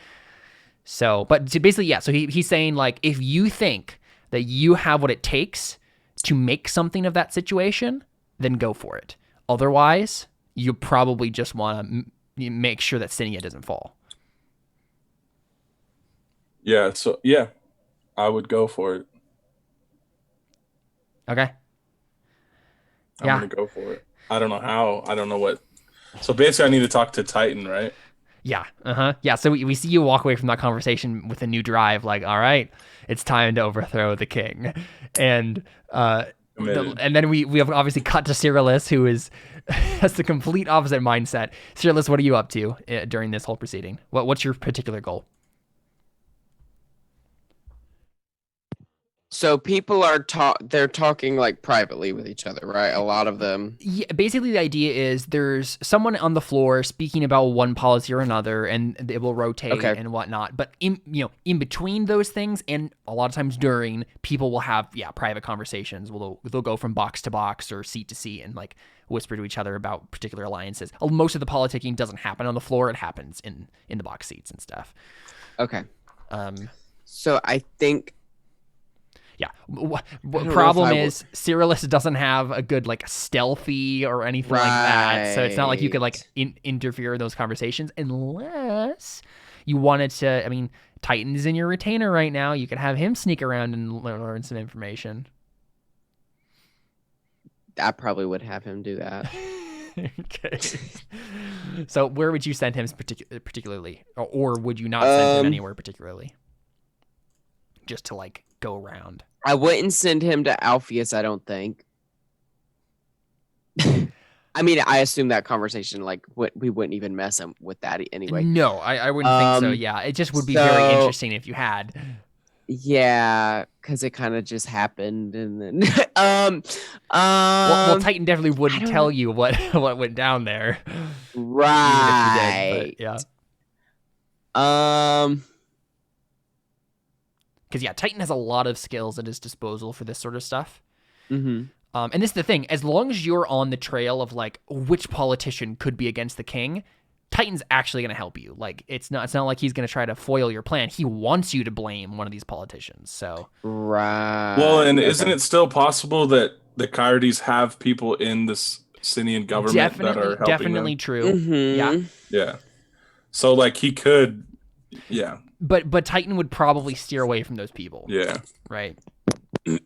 S1: So, but basically, yeah. So he's saying like if you think that you have what it takes to make something of that situation, then go for it. Otherwise, you probably just want to make sure that Sinia doesn't fall.
S2: Yeah, so I would go for it.
S1: Okay.
S2: I'm gonna go for it. I don't know how. I don't know what. So basically, I need to talk to Titan, right?
S1: Yeah. Yeah. So we see you walk away from that conversation with a new drive. Like, all right, it's time to overthrow the king, and then we have obviously cut to Cyrillus, who has the complete opposite mindset. Cyrillus, what are you up to during this whole proceeding? What's your particular goal?
S3: So people are they're talking like privately with each other, right? A lot of them.
S1: Yeah, basically the idea is there's someone on the floor speaking about one policy or another, and it will rotate and whatnot. But in between those things, and a lot of times during, people will have private conversations. They'll go from box to box or seat to seat and like whisper to each other about particular alliances. Most of the politicking doesn't happen on the floor; it happens in the box seats and stuff.
S3: Okay. So I think.
S1: Yeah. Problem is Cyrillus doesn't have a good like stealthy or anything like that. So it's not like you could like interfere in those conversations unless you wanted to. I mean, Titan's in your retainer right now. You could have him sneak around and learn some information.
S3: I probably would have him do that.
S1: Okay. So where would you send him particularly? Or would you not send him anywhere particularly? Just to like go around.
S3: I wouldn't send him to Alpheus, I don't think. I mean, I assume that conversation, like, we wouldn't even mess him with that anyway.
S1: No, I wouldn't think so. Yeah, it just would be very interesting if you had.
S3: Yeah, because it kind of just happened, and then
S1: well, Titan definitely wouldn't tell you what went down there,
S3: right?
S1: Even if you did, but yeah. Because Titan has a lot of skills at his disposal for this sort of stuff.
S3: Mm-hmm.
S1: And this is the thing: as long as you're on the trail of like which politician could be against the king, Titan's actually going to help you. Like it's not like he's going to try to foil your plan. He wants you to blame one of these politicians. So
S3: right.
S2: Well, and isn't it still possible that the Coyotes have people in this Sinian government that are helping
S1: definitely
S2: them?
S1: True.
S3: Mm-hmm.
S2: Yeah. So like he could. Yeah.
S1: But Titan would probably steer away from those people.
S2: Yeah.
S1: Right. So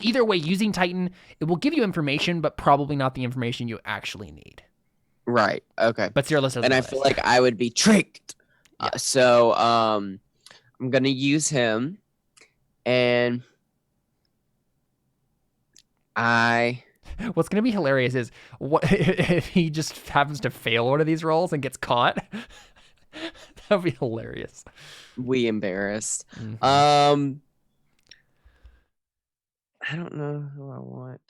S1: either way, using Titan, it will give you information, but probably not the information you actually need.
S3: Right. Okay.
S1: But Cyrillus doesn't.
S3: And I feel like I would be tricked. Yeah. So I'm gonna use him, and
S1: What's gonna be hilarious is what if he just happens to fail one of these rolls and gets caught. That'd be hilarious.
S3: We embarrassed.
S1: Mm-hmm.
S3: I don't know who I want.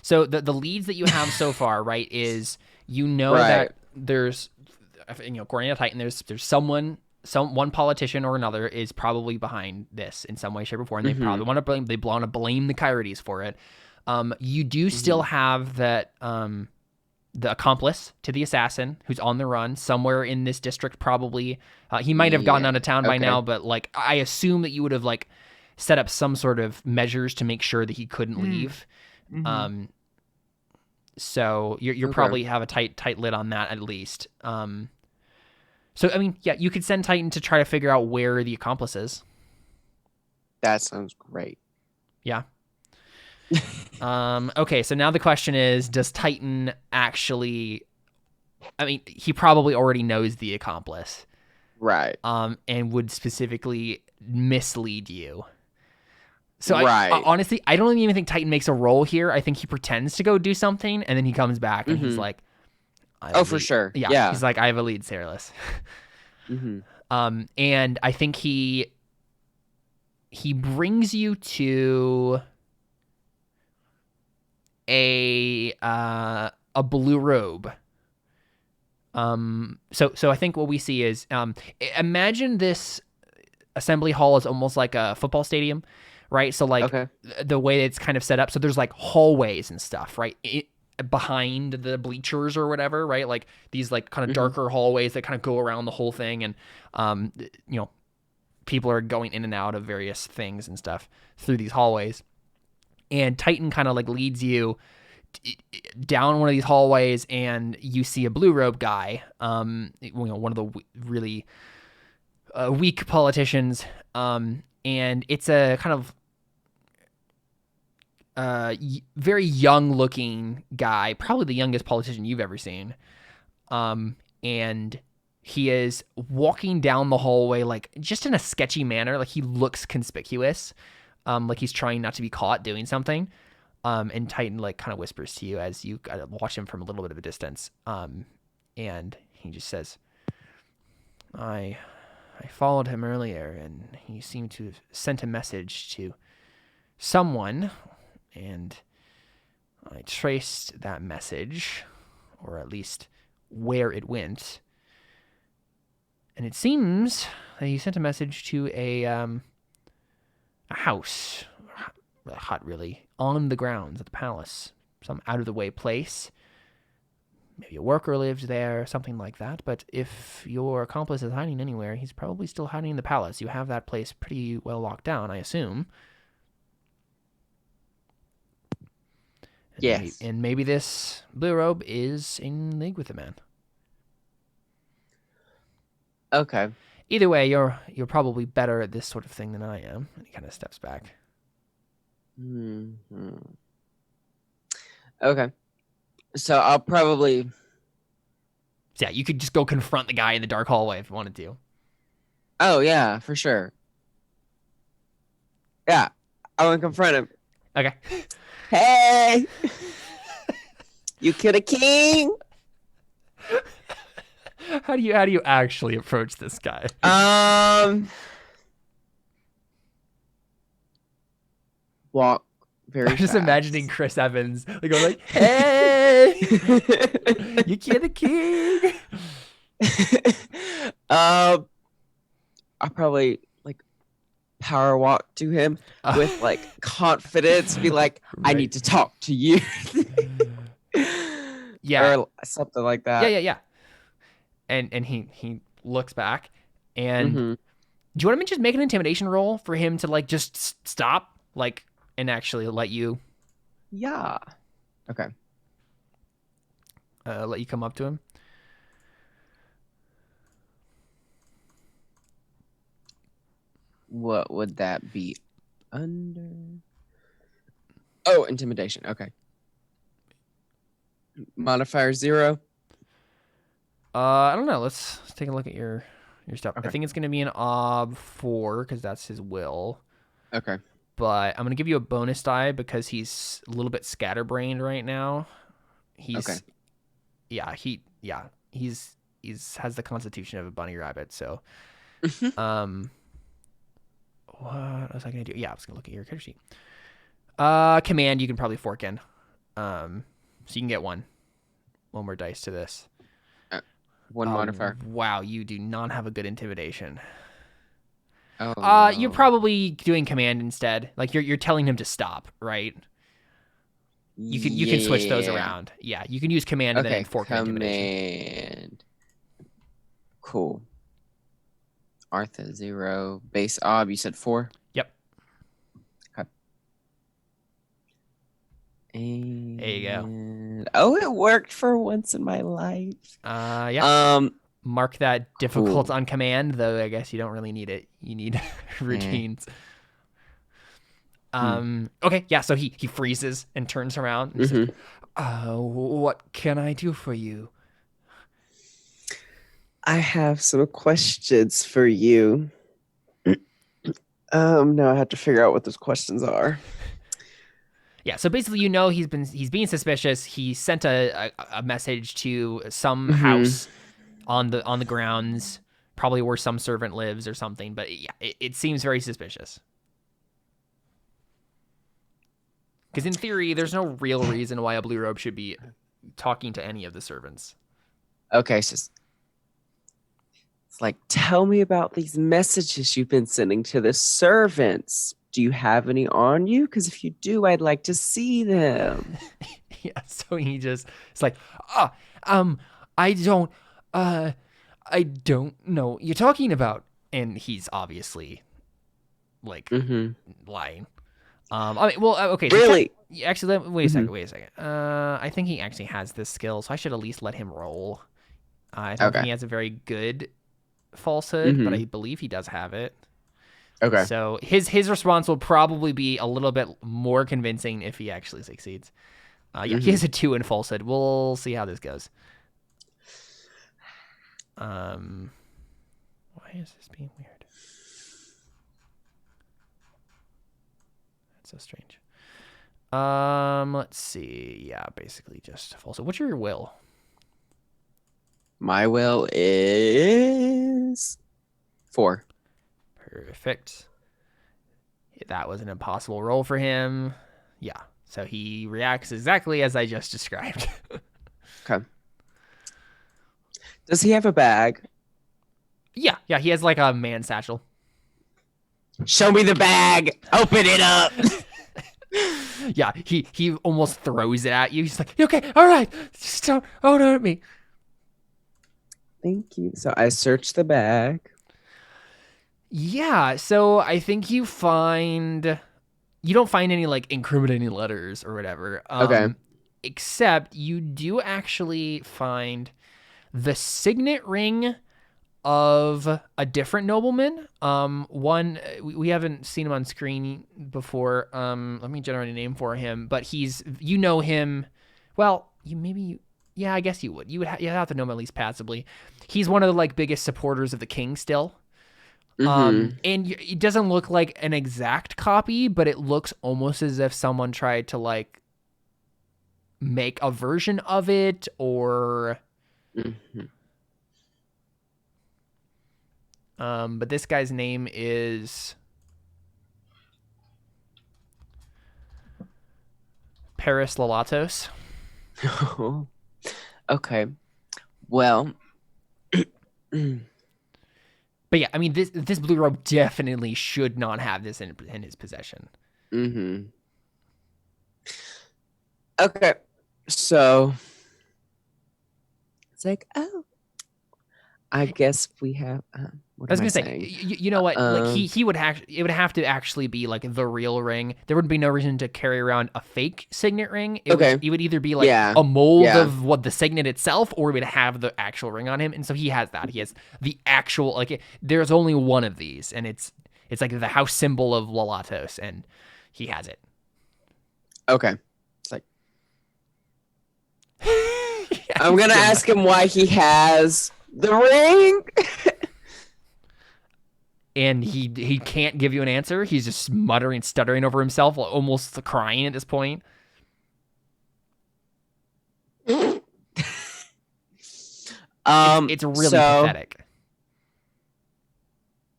S1: So the leads that you have so far, right, is that there's according to Titan, there's one politician or another is probably behind this in some way, shape, or form. They probably want to blame the Coyotes for it. You do still have that the accomplice to the assassin who's on the run somewhere in this district. Probably he might have gone out of town by now, but like I assume that you would have like set up some sort of measures to make sure that he couldn't leave. So you're probably have a tight lid on that at least. So, I mean, yeah, you could send Titan to try to figure out where the accomplice is.
S3: That sounds great.
S1: Yeah. Okay, so now the question is, does Titan actually... I mean, he probably already knows the accomplice.
S3: Right.
S1: And would specifically mislead you. So,
S3: right.
S1: Honestly, I don't even think Titan makes a role here. I think he pretends to go do something, and then he comes back, and he's like...
S3: for sure.
S1: Yeah. He's like, I have a lead, Saralus. And I think he brings you to a blue robe. So I think what we see is, imagine this assembly hall is almost like a football stadium, right? So like the way it's kind of set up. So there's like hallways and stuff, right? Behind the bleachers or whatever, right? Like these like kind of darker hallways that kind of go around the whole thing. And, people are going in and out of various things and stuff through these hallways. And Titan kind of like leads you down one of these hallways, and you see a blue robe guy, one of the really weak politicians. And it's a kind of very young looking guy, probably the youngest politician you've ever seen. And he is walking down the hallway, like just in a sketchy manner. Like he looks conspicuous. Like he's trying not to be caught doing something. And Titan like kind of whispers to you as you watch him from a little bit of a distance. And he just says, I followed him earlier, and he seemed to have sent a message to someone. And I traced that message, or at least where it went. And it seems that he sent a message to a house, a hut really, on the grounds of the palace. Some out-of-the-way place. Maybe a worker lived there, something like that. But if your accomplice is hiding anywhere, he's probably still hiding in the palace. You have that place pretty well locked down, I assume.
S3: Yes.
S1: And maybe this blue robe is in league with the man.
S3: Okay.
S1: Either way, you're probably better at this sort of thing than I am. And he kind of steps back.
S3: Okay. So I'll probably...
S1: So yeah, you could just go confront the guy in the dark hallway if you wanted to.
S3: Oh, yeah, for sure. Yeah, I want to confront him.
S1: Okay.
S3: Hey! You killed a king?
S1: How do you actually approach this guy?
S3: Walk very
S1: I'm just
S3: fast.
S1: imagining Chris Evans going like, "Hey, you killed the king."
S3: I'll probably like power walk to him with like confidence, be like, I need to talk to you.
S1: Yeah.
S3: Or something like that.
S1: Yeah. And he looks back, and do you want me to just make an intimidation roll for him to like just stop, like, and actually let you?
S3: Yeah. Okay.
S1: Let you come up to him.
S3: What would that be under? Oh, intimidation. Okay. Modifier 0.
S1: I don't know. Let's take a look at your stuff.
S3: Okay.
S1: I think it's going to be an ob 4 because that's his will.
S3: Okay.
S1: But I'm going to give you a bonus die because he's a little bit scatterbrained right now. He's
S3: okay.
S1: He's has the constitution of a bunny rabbit. So, what was I going to do? Yeah, I was going to look at your character sheet. Command you can probably fork in. So you can get one more dice to this.
S3: One modifier.
S1: Wow, you do not have a good intimidation.
S3: Oh, no.
S1: You're probably doing command instead. Like you're telling him to stop, right? You can switch those around. Yeah, you can use command and then enforce intimidation.
S3: Command. Cool. Artha 0. Base ob, you said 4?
S1: Yep.
S3: Okay.
S1: And there you
S3: go. Oh, it worked for once in my life.
S1: Yeah. Mark that difficult on command, though I guess you don't really need it. You need routines. Okay, yeah, so he freezes and turns around. And says, what can I do for you?
S3: I have some questions for you. Now I have to figure out what those questions are.
S1: Yeah, so basically, he's being suspicious. He sent a message to some house on the grounds, probably where some servant lives or something. But yeah, it seems very suspicious. Because in theory, there's no real reason why a blue robe should be talking to any of the servants.
S3: Okay, so it's like, tell me about these messages you've been sending to the servants. Do you have any on you? Because if you do, I'd like to see them.
S1: Yeah, so it's like, I don't know what you're talking about. And he's obviously like lying. I mean, well, okay. So
S3: really?
S1: Actually, wait a second. I think he actually has this skill, so I should at least let him roll. I don't think he has a very good falsehood, but I believe he does have it.
S3: Okay.
S1: So his response will probably be a little bit more convincing if he actually succeeds. Yeah, he has a 2 in falsehood. We'll see how this goes. Why is this being weird? That's so strange. Let's see. Yeah, basically just falsehood. What's your will?
S3: My will is 4.
S1: Perfect. That was an impossible roll for him. Yeah. So he reacts exactly as I just described.
S3: Okay. Does he have a bag?
S1: Yeah. He has like a man satchel.
S3: Show me the bag. Open it up.
S1: Yeah. He almost throws it at you. He's like, okay, all right. Just don't hurt me.
S3: Thank you. So I searched the bag.
S1: Yeah, so I think you don't find any like incriminating letters or whatever.
S3: Okay.
S1: Except you do actually find the signet ring of a different nobleman. One we haven't seen him on screen before. Let me generate a name for him, but you know him. Well, yeah, I guess you would. You have to know him at least passably. He's one of the like biggest supporters of the king still. And it doesn't look like an exact copy, but it looks almost as if someone tried to like make a version of it or but this guy's name is Paris Lalatos.
S3: Okay. Well,
S1: but yeah, I mean, this blue robe definitely should not have this in his possession.
S3: Okay. So it's like, oh, I guess we have. What
S1: I was
S3: am
S1: gonna say,
S3: saying?
S1: you know what? Like he would it would have to actually be like the real ring. There would be no reason to carry around a fake signet ring. It would either be like a mold of what the signet itself, or it would have the actual ring on him. And so he has that. He has the actual there's only one of these, and it's like the house symbol of Lalatos, and he has it.
S3: Okay. It's like I'm gonna ask him why he has the ring.
S1: And he can't give you an answer. He's just muttering, stuttering over himself, almost crying at this point. It's really pathetic.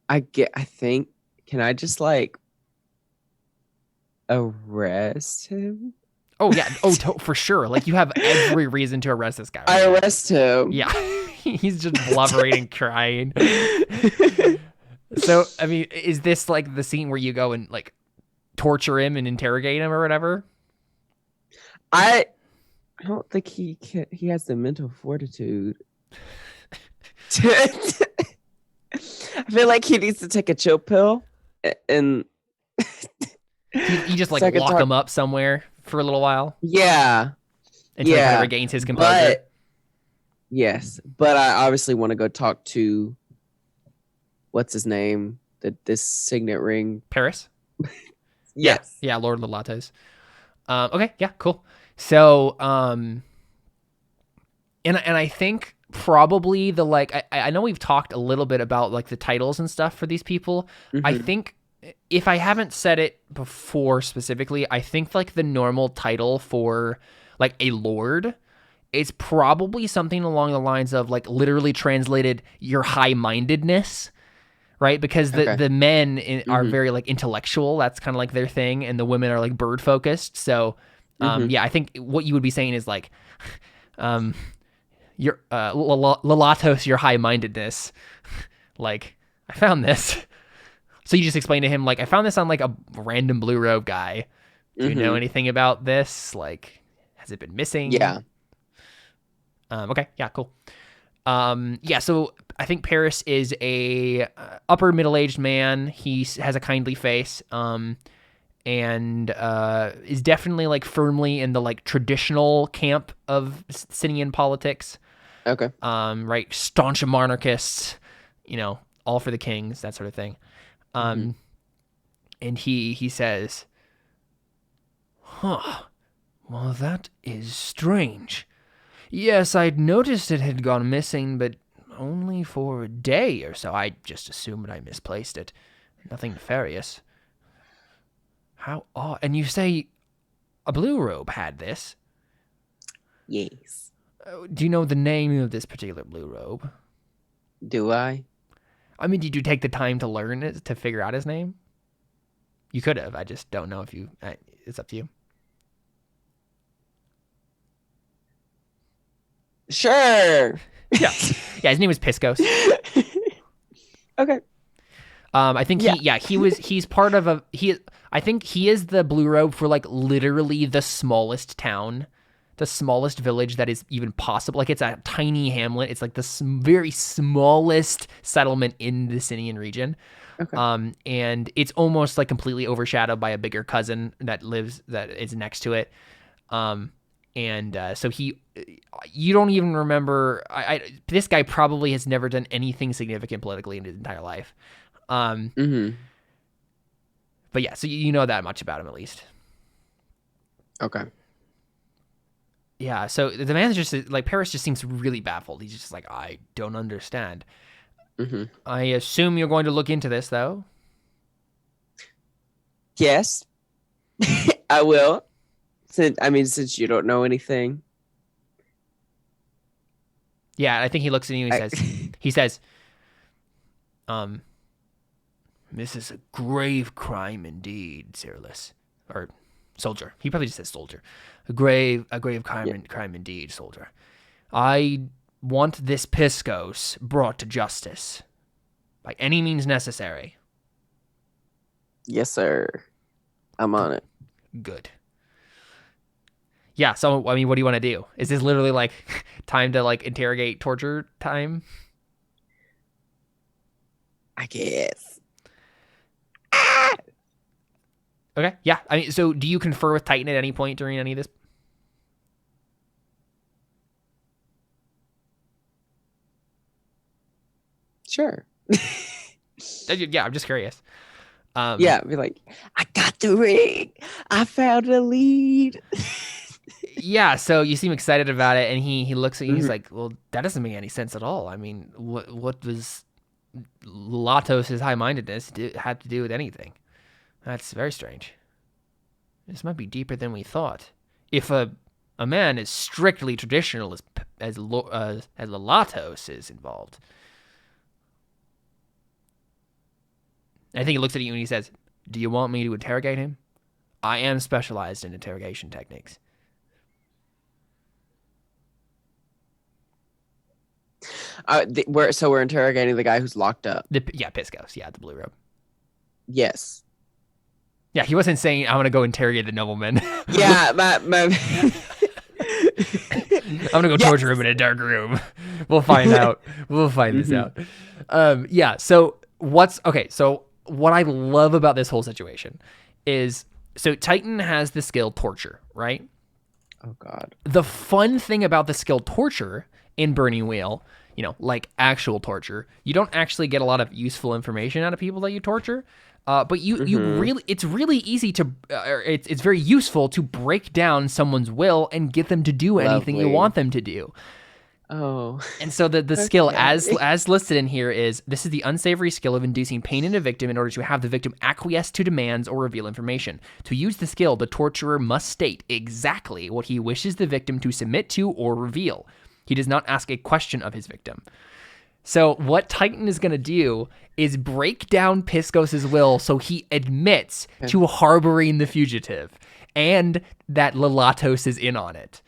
S3: I think. Can I just like arrest him?
S1: Oh yeah. Oh, for sure. Like you have every reason to arrest this guy.
S3: I arrest him.
S1: Yeah. He's just blubbering and crying. So, I mean, is this like the scene where you go and like torture him and interrogate him or whatever?
S3: I don't think he has the mental fortitude. I feel like he needs to take a chill pill and
S1: you just like lock him up somewhere for a little while.
S3: Yeah.
S1: Until he kind of regains his composure.
S3: But I obviously want to go talk to what's his name? This signet ring.
S1: Paris?
S3: Yes.
S1: Yeah, Lord Lalatos. Okay, yeah, cool. So, and I think probably the like I know we've talked a little bit about like the titles and stuff for these people.
S3: Mm-hmm.
S1: I think if I haven't said it before specifically, I think like the normal title for like a lord is probably something along the lines of like literally translated your high-mindedness, right? Because the men are very like intellectual. That's kind of like their thing, and the women are like bird focused. So yeah, I think what you would be saying is like your Lalatos, your high-mindedness. Like, I found this. So you just explain to him, like, I found this on like a random blue robe guy. Do you know anything about this? Like, has it been missing?
S3: Yeah.
S1: Okay. Yeah. Cool. Yeah. So I think Paris is a upper middle-aged man. He has a kindly face. And is definitely like firmly in the like traditional camp of Sinian politics.
S3: Okay.
S1: Right. Staunch monarchists, you know, all for the kings, that sort of thing. And he says, "Huh. Well, that is strange. Yes, I'd noticed it had gone missing, but only for a day or so. I just assumed I misplaced it. Nothing nefarious. How odd. And you say a blue robe had this?
S3: Yes.
S1: Do you know the name of this particular blue robe?
S3: Do I?
S1: I mean, did you take the time to learn it, to figure out his name? You could have. I just don't know if you... It's up to you.
S3: Sure.
S1: Yeah. Yeah, his name was Piscos.
S3: Okay.
S1: I think he's part of I think he is the blue robe for like literally the smallest town, the smallest village that is even possible. Like, it's a tiny hamlet. It's like the very smallest settlement in the Sinian region.
S3: Okay.
S1: And it's almost like completely overshadowed by a bigger cousin that is next to it. So you don't even remember. This guy probably has never done anything significant politically in his entire life. But yeah, so you know that much about him at least.
S3: Okay.
S1: Yeah, so the man is just like, Paris just seems really baffled. He's just like, I don't understand. I assume you're going to look into this, though.
S3: Yes, I will. Since you don't know anything.
S1: Yeah, I think he looks at you and he says, this is a grave crime indeed, Cyrillus. Or soldier. He probably just says soldier. A grave crime indeed, soldier. I want this Piscos brought to justice by any means necessary.
S3: Yes, sir. I'm on it.
S1: Good. Yeah, so, I mean, what do you want to do? Is this literally, like, time to, like, interrogate torture time?
S3: I guess.
S1: Okay, yeah. I mean, so do you confer with Titan at any point during any of this?
S3: Sure.
S1: Yeah, I'm just curious.
S3: Yeah, be like, I got the ring. I found a lead.
S1: Yeah, so you seem excited about it, and he looks at you. He's like, "Well, that doesn't make any sense at all. I mean, what does Latos' high-mindedness had to do with anything? That's very strange. This might be deeper than we thought. If a man as strictly traditional as Latos is involved." I think he looks at you and he says, "Do you want me to interrogate him? I am specialized in interrogation techniques."
S3: We're interrogating the guy who's locked up.
S1: Piscos. Yeah, the blue robe.
S3: Yes.
S1: Yeah, he wasn't saying I want to go interrogate the nobleman.
S3: Yeah,
S1: I'm gonna go torture him in a dark room. We'll find out. We'll find this out. Yeah. So what I love about this whole situation is, so Titan has the skill torture, right?
S3: Oh God.
S1: The fun thing about the skill torture in Burning Wheel, like actual torture, you don't actually get a lot of useful information out of people that you torture. But you really, it's really easy to, it's very useful to break down someone's will and get them to do anything you want them to do.
S3: Oh.
S1: And so the skill as listed in here is, this is the unsavory skill of inducing pain in a victim in order to have the victim acquiesce to demands or reveal information. To use the skill, the torturer must state exactly what he wishes the victim to submit to or reveal. He does not ask a question of his victim. So what Titan is going to do is break down Piscos' will so he admits to harboring the fugitive and that Lelatos is in on it.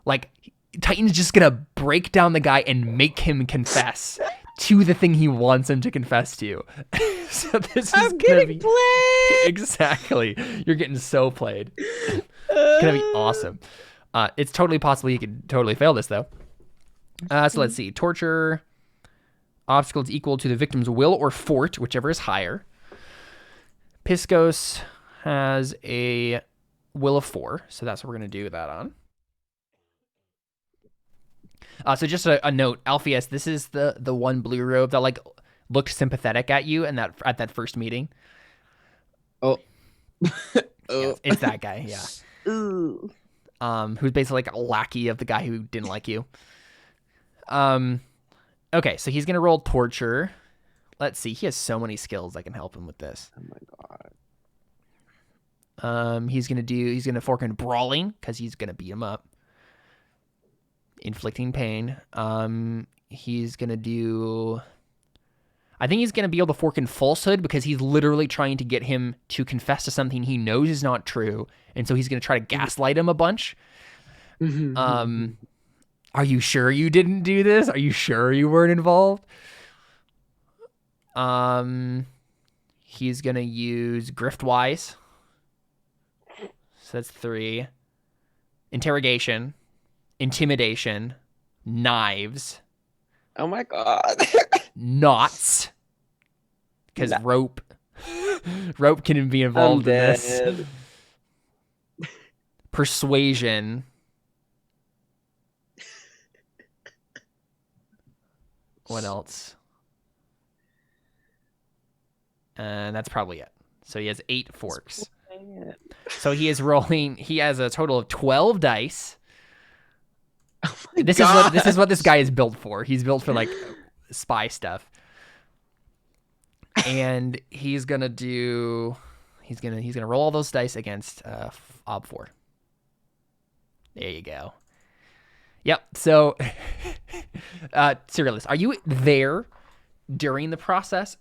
S1: Like, Titan's just going to break down the guy and make him confess to the thing he wants him to confess to. So this is going to be
S3: played.
S1: Exactly. You're getting so played. It's going to be awesome. It's totally possible you could totally fail this though. So let's see. Torture. Obstacle is equal to the victim's will or fort, whichever is higher. Piscos has a will of 4, so that's what we're going to do that on. So just a note, Alpheus, this is the one blue robe that like looked sympathetic at you and at that first meeting.
S3: Oh.
S1: Yeah, it's that guy, yeah.
S3: Ooh.
S1: Who's basically like a lackey of the guy who didn't like you. Okay, so he's going to roll torture. Let's see. He has so many skills that can help him with this.
S3: Oh my God.
S1: He's going to fork in brawling because he's going to beat him up. Inflicting pain. He's going to do... I think he's going to be able to fork in falsehood because he's literally trying to get him to confess to something he knows is not true. And so he's going to try to gaslight him a bunch. Are you sure you didn't do this? Are you sure you weren't involved? He's going to use Griftwise. So that's 3. Interrogation. Intimidation. Knives.
S3: Oh my God.
S1: Knots. Because rope can be involved in this. Persuasion. What else? And that's probably it. So he has 8 forks. So he has a total of 12 dice.
S3: Oh my
S1: this is what this guy is built for. He's built for like spy stuff. And he's gonna roll all those dice against Ob 4. There you go. Yep. So, Cyrillus, are you there during the process?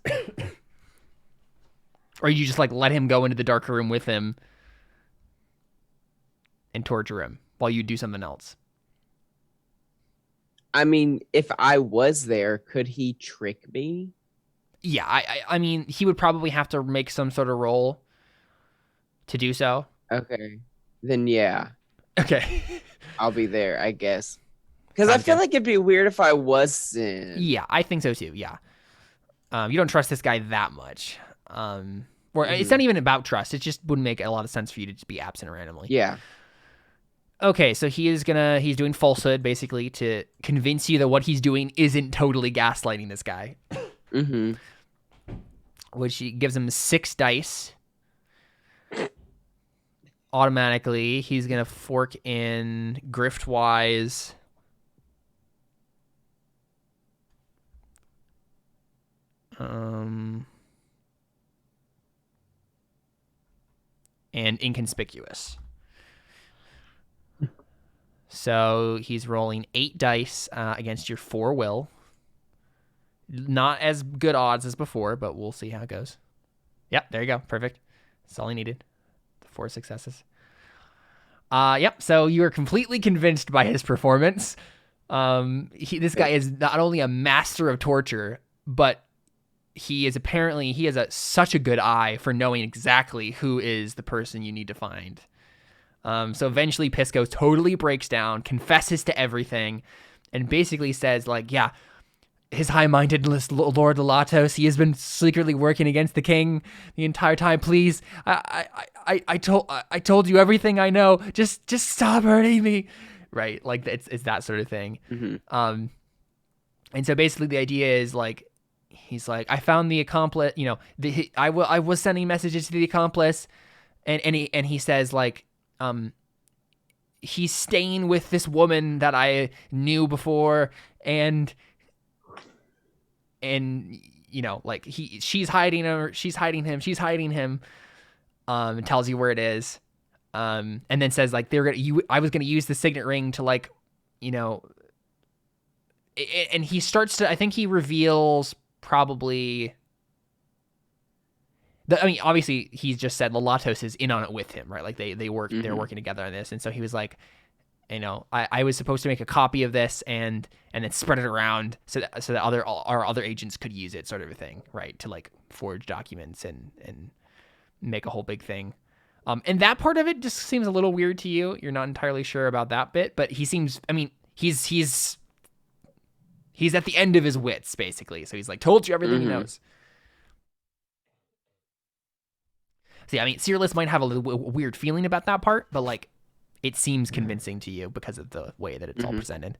S1: Or you just like let him go into the darker room with him and torture him while you do something else?
S3: I mean, if I was there, could he trick me?
S1: Yeah, I mean, he would probably have to make some sort of roll to do so.
S3: Okay. Then yeah.
S1: Okay.
S3: I'll be there, I guess. Because I feel like it'd be weird if I wasn't.
S1: Yeah, I think so too, yeah. You don't trust this guy that much. It's not even about trust. It just wouldn't make a lot of sense for you to just be absent randomly.
S3: Yeah.
S1: Okay, so he's doing falsehood basically to convince you that what he's doing isn't totally gaslighting this guy.
S3: Mm-hmm.
S1: Which gives him 6 dice. Automatically, he's gonna fork in Griftwise. And inconspicuous. So he's rolling 8 dice against your 4 will. Not as good odds as before, but we'll see how it goes. Yep, there you go. Perfect. That's all he needed. The 4 successes. Yep, so you are completely convinced by his performance. This guy is not only a master of torture, but he has such a good eye for knowing exactly who is the person you need to find. So eventually Pisco totally breaks down, confesses to everything, and basically says, like, yeah, his high-mindedness, Lord Lelatos, he has been secretly working against the king the entire time. Please, I told you everything I know. Just stop hurting me, right? Like it's that sort of thing.
S3: Mm-hmm.
S1: And so basically the idea is like, he's like, I found the accomplice. You know, I was sending messages to the accomplice, and he says like, he's staying with this woman that I knew before, and you know, like she's hiding him, and tells you where it is, and then says like I was gonna use the signet ring to, like, you know, and he starts to, I think he reveals probably I mean, obviously he's just said Lelatos is in on it with him, right? Like they work, they're working together on this, and so he was like, you know, I was supposed to make a copy of this and then spread it around so that our other agents could use it, sort of a thing, right? To like forge documents and make a whole big thing. And that part of it just seems a little weird to you. You're not entirely sure about that bit, but he seems, I mean, he's at the end of his wits, basically. So he's like, told you everything he knows. See, I mean, Cyrillus might have a little weird feeling about that part, but like, it seems convincing to you because of the way that it's all presented.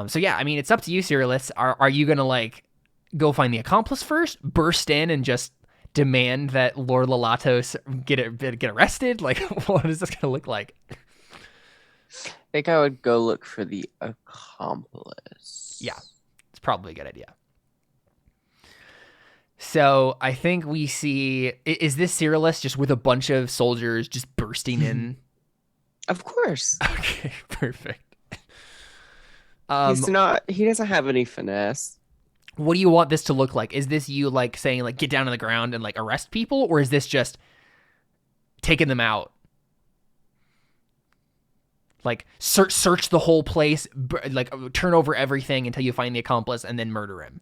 S1: So yeah, I mean, it's up to you, Cyrillus. Are you gonna like go find the accomplice first, burst in, and just demand that Lord Lelatos get arrested? Like, what is this gonna look like?
S3: I think I would go look for the accomplice.
S1: Yeah, it's probably a good idea. So I think we see, is this Cyrillus just with a bunch of soldiers just bursting in?
S3: Of course.
S1: Okay, perfect.
S3: He doesn't have any finesse.
S1: What do you want this to look like? Is this you like saying like get down on the ground and like arrest people, or is this just taking them out? Like search the whole place, like turn over everything until you find the accomplice and then murder him.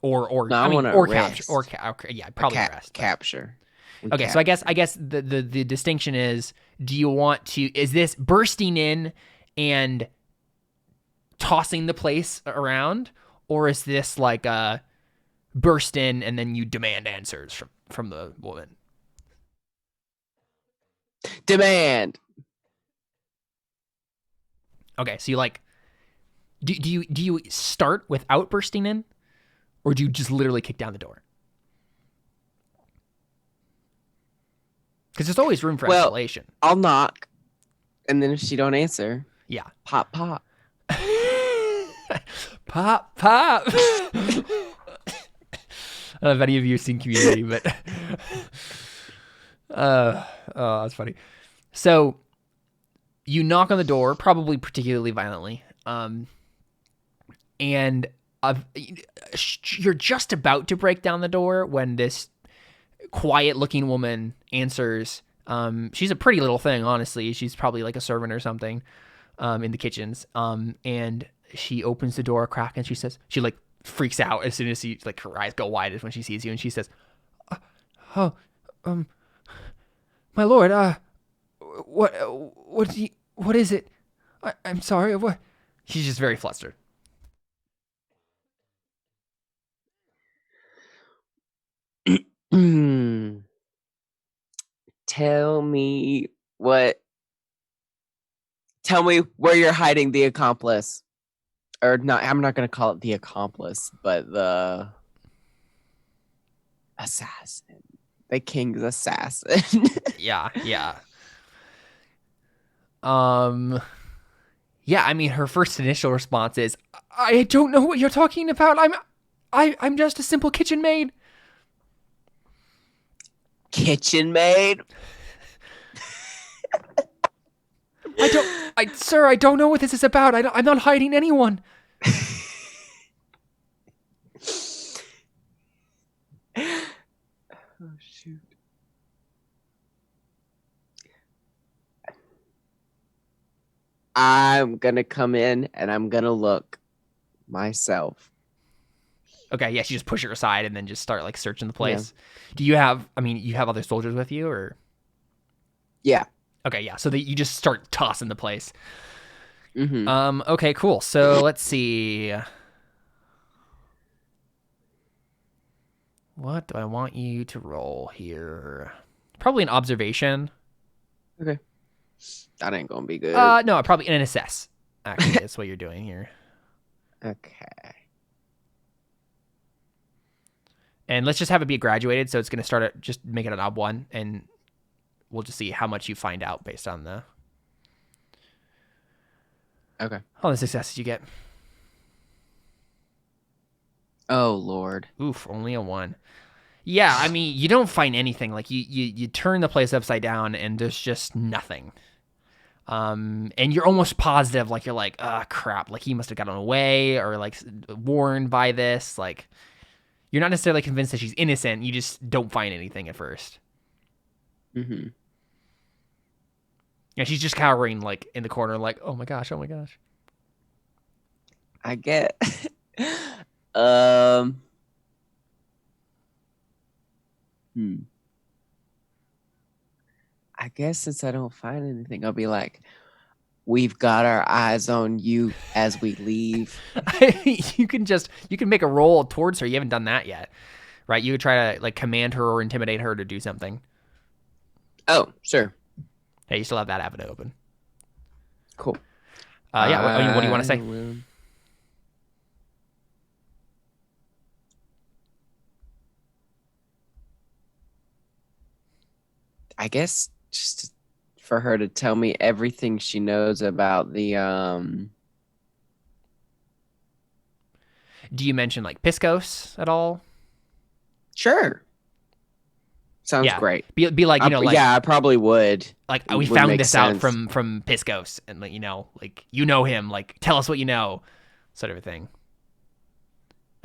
S1: Or
S3: no,
S1: I mean, or
S3: arrest.
S1: capture, yeah, probably arrest.
S3: Capture.
S1: Okay, so I guess the distinction is, do you want to, is this bursting in and tossing the place around, or is this like a burst in and then you demand answers from the woman?
S3: Demand.
S1: Okay, so you like, do you start without bursting in, or do you just literally kick down the door? Because there's always room for escalation.
S3: I'll knock, and then if she don't answer,
S1: yeah,
S3: pop.
S1: pop. I don't know if any of you have seen Community, but oh, that's funny. So you knock on the door, probably particularly violently, and you're just about to break down the door when this quiet-looking woman answers. She's a pretty little thing, honestly. She's probably like a servant or something in the kitchens. And she opens the door a crack, and she like freaks out as soon as her eyes go wide when she sees you, and she says, "Oh, my lord, what is it? I'm sorry. What?" She's just very flustered.
S3: Tell me where you're hiding the accomplice. Or not, I'm not going to call it the accomplice, but the assassin. The king's assassin.
S1: Yeah. Yeah, I mean, her first initial response is, "I don't know what you're talking about. I'm just a simple kitchen maid."
S3: Kitchen maid?
S1: Sir, I don't know what this is about. I'm not hiding anyone.
S3: Oh, shoot. I'm gonna come in and I'm gonna look myself.
S1: Okay, yeah, you just push her aside and then just start like searching the place. Yeah. Do you have? I mean, you have other soldiers with you, or?
S3: Yeah.
S1: Okay, yeah. So you just start tossing the place.
S3: Mm-hmm.
S1: Okay, cool. So let's see. What do I want you to roll here? Probably an observation.
S3: Okay. That ain't gonna be good.
S1: No, probably an assess. Actually, that's what you're doing here.
S3: Okay.
S1: And let's just have it be graduated, so it's going to start at just make it an ob 1, and we'll just see how much you find out based on the all the successes you get.
S3: Oh Lord.
S1: Oof, only a 1. Yeah, I mean, you don't find anything. Like you turn the place upside down, and there's just nothing. And you're almost positive, like you're like, crap, like he must have gotten away or like warned by this, like. You're not necessarily convinced that she's innocent. You just don't find anything at first.
S3: Mm-hmm.
S1: Yeah, she's just cowering like in the corner, like, oh my gosh.
S3: I get. I guess since I don't find anything, I'll be like, we've got our eyes on you as we leave.
S1: You can make a roll towards her. You haven't done that yet, right? You would try to like command her or intimidate her to do something.
S3: Oh, sure.
S1: Hey, you still have that avenue open.
S3: Cool.
S1: Yeah. I mean, what do you want to say?
S3: I guess just for her to tell me everything she knows about the
S1: Do you mention like Piscos at all?
S3: Sure. Sounds great.
S1: Be like, like,
S3: yeah, I probably would.
S1: Like, we found this out from Piscos, and like, like, him, like, tell us what you know, sort of a thing.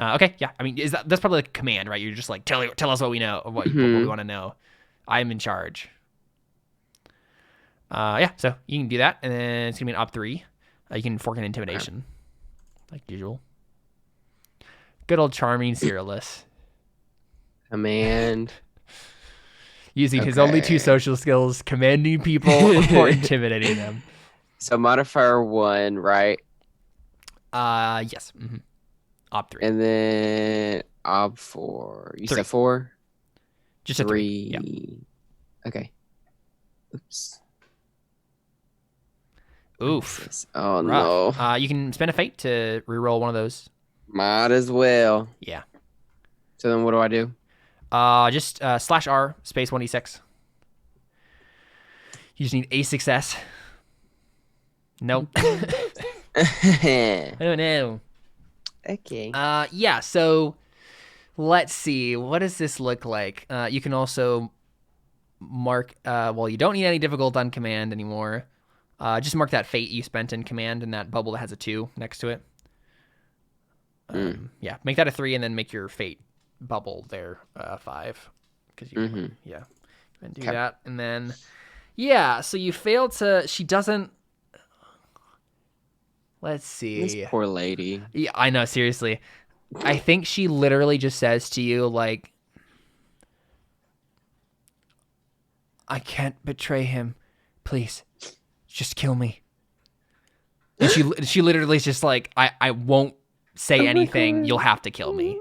S1: Okay, yeah. I mean, that's probably like a command, right? You're just like, tell us what we know, or what we want to know. I'm in charge. Yeah, so you can do that, and then it's gonna be an op 3. You can fork an intimidation, like usual. Good old charming Cyrillus.
S3: Command.
S1: Using his only 2 social skills, commanding people or intimidating them.
S3: So modifier 1, right?
S1: Yes. Mm-hmm. Op 3.
S3: And then op 4. You
S1: 3.
S3: said 4?
S1: Just 3.
S3: Yeah. Okay. Oops.
S1: Oof.
S3: Oh,
S1: rough.
S3: no.
S1: You can spend a fate to reroll one of those.
S3: Might as well.
S1: Yeah.
S3: So then what do I do?
S1: Just /R space 1d6. You just need a success. Nope. Oh no.
S3: Okay.
S1: Yeah, so let's see. What does this look like? You can also mark, well, you don't need any difficult on command anymore. Just mark that fate you spent in command in that bubble that has a 2 next to it. Yeah, make that a 3 and then make your fate bubble there 5. Because you, yeah, and do that. And then, yeah, so you fail to, she doesn't, let's see.
S3: This poor lady.
S1: Yeah, I know, seriously. I think she literally just says to you, like, I can't betray him. Please, just kill me. And she literally is just like, I won't say anything. You'll have to kill me.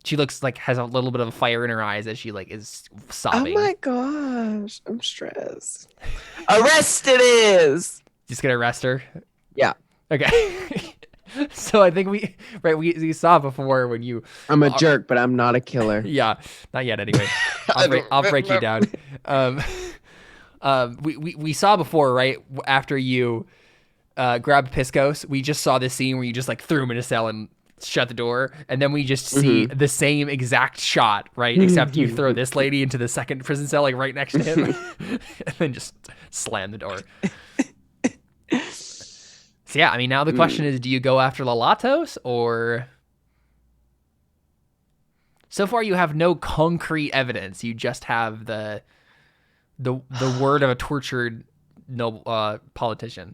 S1: She looks like has a little bit of a fire in her eyes as she like is sobbing.
S3: Oh my gosh, I'm stressed. Arrest it is.
S1: Just gonna arrest her?
S3: Yeah.
S1: Okay. So I think we saw before when you.
S3: I'm a jerk, but I'm not a killer.
S1: Yeah, not yet. Anyway, I'll break you down. We saw before, right? After you grabbed Piscos, we just saw this scene where you just like threw him in a cell and shut the door, and then we just see the same exact shot, right? Except you throw this lady into the second prison cell, like right next to him, and then just slam the door. So yeah, I mean, now the question is, do you go after Lalatos, or... So far you have no concrete evidence. You just have the the word of a tortured noble politician.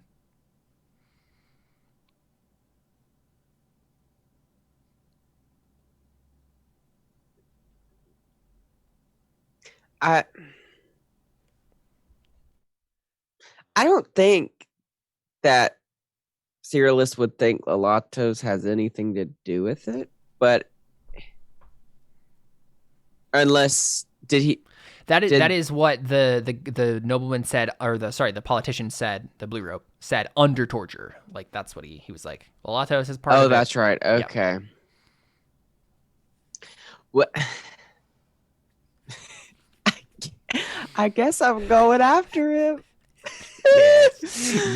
S3: I don't think that Cyrillus would think Lalatos has anything to do with it, but unless
S1: that is what the nobleman said, or the politician said, the blue robe said under torture. Like that's what he was like. Lalatos is part of it.
S3: Oh, that's right. Okay. Yeah. What? I guess I'm going after him.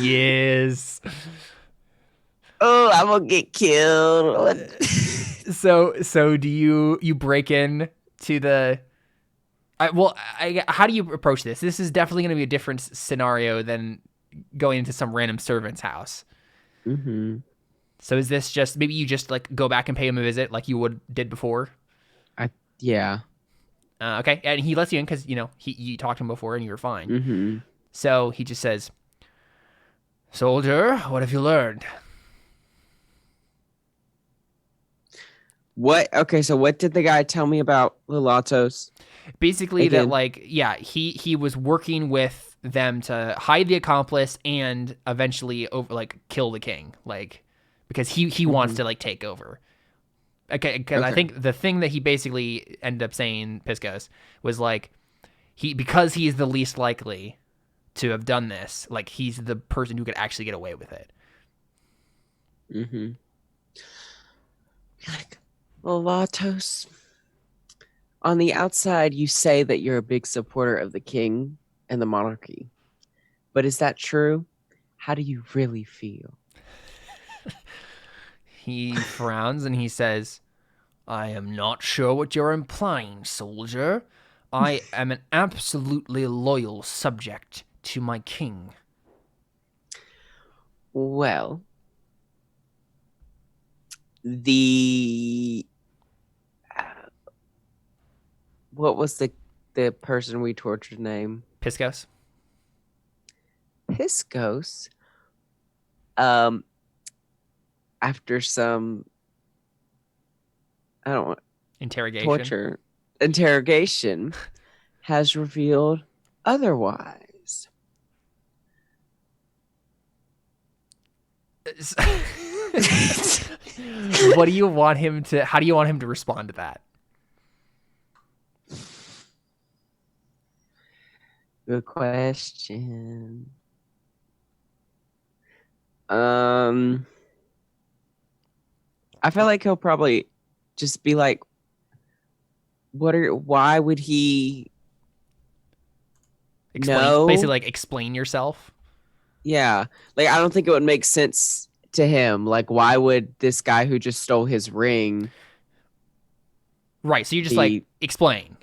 S1: Yes.
S3: Oh, I'm gonna get killed.
S1: So do you break in to the? How do you approach this? This is definitely going to be a different scenario than going into some random servant's house.
S3: Mm-hmm.
S1: So is this just maybe you just like go back and pay him a visit like you did before?
S3: Yeah.
S1: Okay, and he lets you in because you talked to him before and you were fine.
S3: Mm-hmm.
S1: So he just says, "Soldier, what have you learned?"
S3: What? Okay, so what did the guy tell me about Lalatos?
S1: Basically, that he was working with them to hide the accomplice and eventually kill the king, because he wants to take over. Okay, because I think the thing that he basically ended up saying, Piscos, was because he's the least likely to have done this, he's the person who could actually get away with it.
S3: Mm-hmm. Lalatos, on the outside, you say that you're a big supporter of the king and the monarchy. But is that true? How do you really feel?
S1: He frowns and he says, "I am not sure what you're implying, soldier. I am an absolutely loyal subject to my king."
S3: Well, what was the person we tortured name?
S1: Piscos?
S3: Piscos. After some, I don't want interrogation has revealed otherwise.
S1: What do you want him to? How do you want him to respond to that?
S3: Good question. I feel like he'll probably just be like, why would he know?
S1: Basically, explain yourself.
S3: Yeah. I don't think it would make sense to him. Why would this guy who just stole his ring?
S1: Right. So you just explain.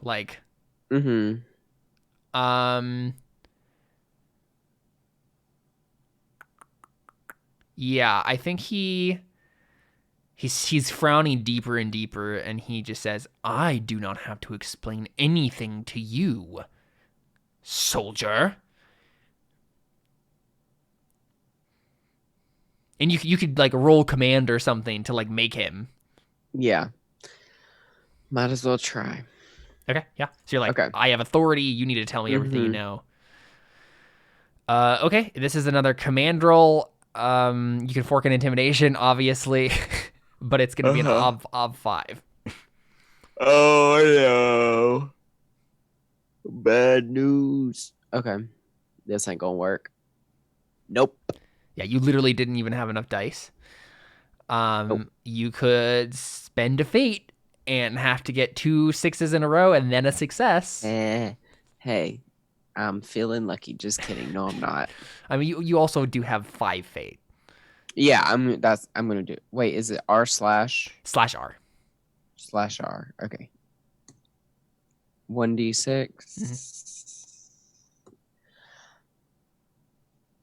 S3: Mm-hmm.
S1: Yeah, I think he's frowning deeper and deeper, and he just says, "I do not have to explain anything to you, soldier." And you could roll command or something to make him.
S3: Yeah. Might as well try.
S1: Okay, yeah. So you're
S3: okay.
S1: I have authority. You need to tell me everything you know. Okay, this is another command roll. You can fork an intimidation, obviously, but it's gonna be an ob 5.
S3: Oh no! Bad news. Okay, this ain't gonna work. Nope.
S1: Yeah, you literally didn't even have enough dice. You could spend a fate and have to get 2 6s in a row and then a success.
S3: Hey, I'm feeling lucky. Just kidding. No, I'm not.
S1: I mean, you also do have 5 fate.
S3: Yeah, I'm gonna do. Wait, is it R//?
S1: /R.
S3: /R. Okay. 1d6.
S1: Mm-hmm.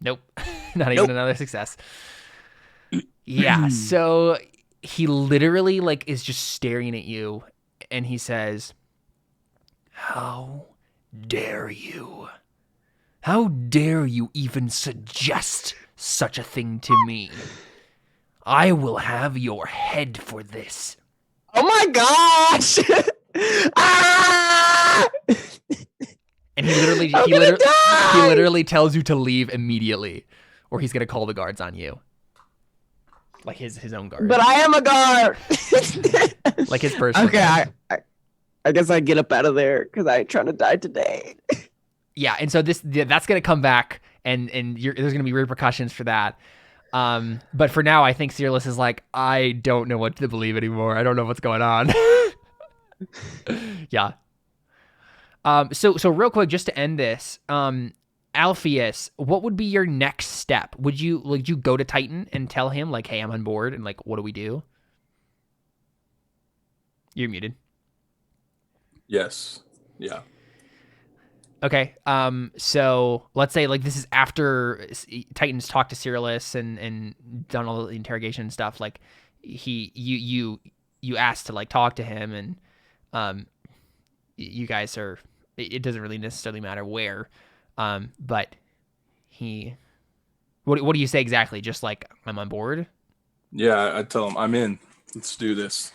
S1: Nope. Not even another success. Yeah, so he literally is just staring at you and he says, "How dare you?" How dare you even suggest such a thing to me? I will have your head for this.
S3: Oh my gosh! Ah!
S1: And he literally tells you to leave immediately, or he's gonna call the guards on you, like his own guard.
S3: But I am a guard.
S1: Like his personal.
S3: Okay, I guess I get up out of there because I ain't trying to die today.
S1: Yeah, and so that's gonna come back, and there's gonna be repercussions for that. But for now, I think Seerless is like, I don't know what to believe anymore. I don't know what's going on. Yeah. So real quick, just to end this, Alpheus, what would be your next step? Would you go to Titan and tell him like, hey, I'm on board, and like, what do we do? You're muted.
S2: Yes. Yeah.
S1: Okay. So let's say like this is after Titan's talked to Seerless and done all the interrogation and stuff. Like you asked to like talk to him, and you guys are. It doesn't really necessarily matter where, but he. What do you say exactly? Just like, I'm on board.
S2: Yeah, I tell him I'm in. Let's do this.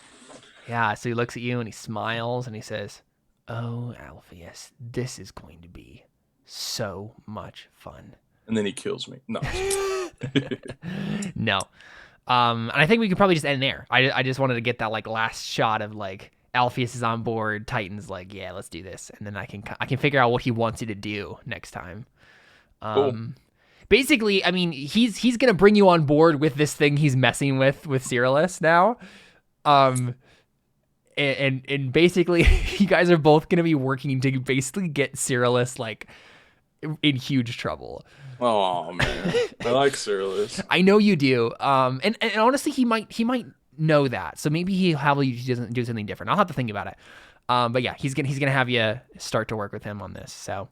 S1: Yeah. So he looks at you and he smiles and he says, "Oh, Alpheus, this is going to be so much fun."
S2: And then he kills me. No.
S1: No. And I think we could probably just end there. I just wanted to get that like last shot of like Alpheus is on board, Titan's like, yeah, let's do this, and then I can figure out what he wants you to do next time.
S2: Cool.
S1: Basically, I mean, he's gonna bring you on board with this thing he's messing with Seerless now. And basically, you guys are both gonna be working to basically get Seerless like in huge trouble.
S2: Oh man, I like Seerless.
S1: I know you do. And honestly, he might know that, so maybe he doesn't do something different. I'll have to think about it. But yeah, he's gonna have you start to work with him on this. So,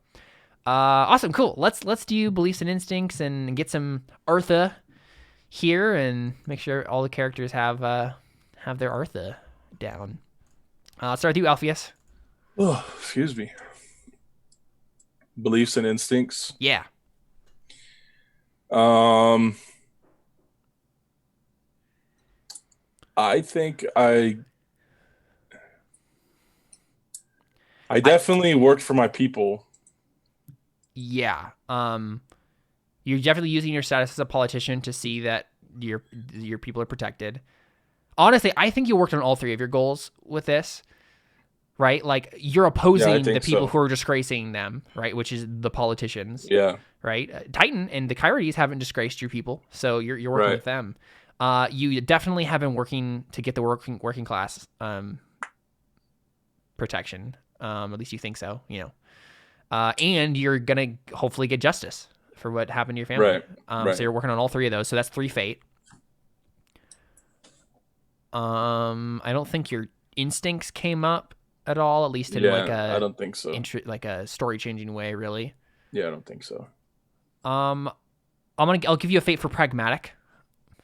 S1: awesome, cool. Let's do beliefs and instincts and get some Artha here and make sure all the characters have their Artha down. Let's start with you, Alpheus.
S2: Oh, excuse me. Beliefs and instincts.
S1: Yeah.
S2: I think I definitely worked for my people.
S1: Yeah. You're definitely using your status as a politician to see that your people are protected. Honestly, I think you worked on all three of your goals with this, right? Like, you're opposing the people who are disgracing them, right? Which is the politicians.
S2: Yeah.
S1: Right? Titan and the Kyrites haven't disgraced your people, so you're working with them. You definitely have been working to get the working class protection. At least you think so, you know. And you're gonna hopefully get justice for what happened to your family. Right. So you're working on all three of those. So that's 3 fate. I don't think your instincts came up at all, at least in like a
S2: I don't think so.
S1: Like a story changing way, really.
S2: Yeah, I don't think so.
S1: I'll give you a fate for pragmatic,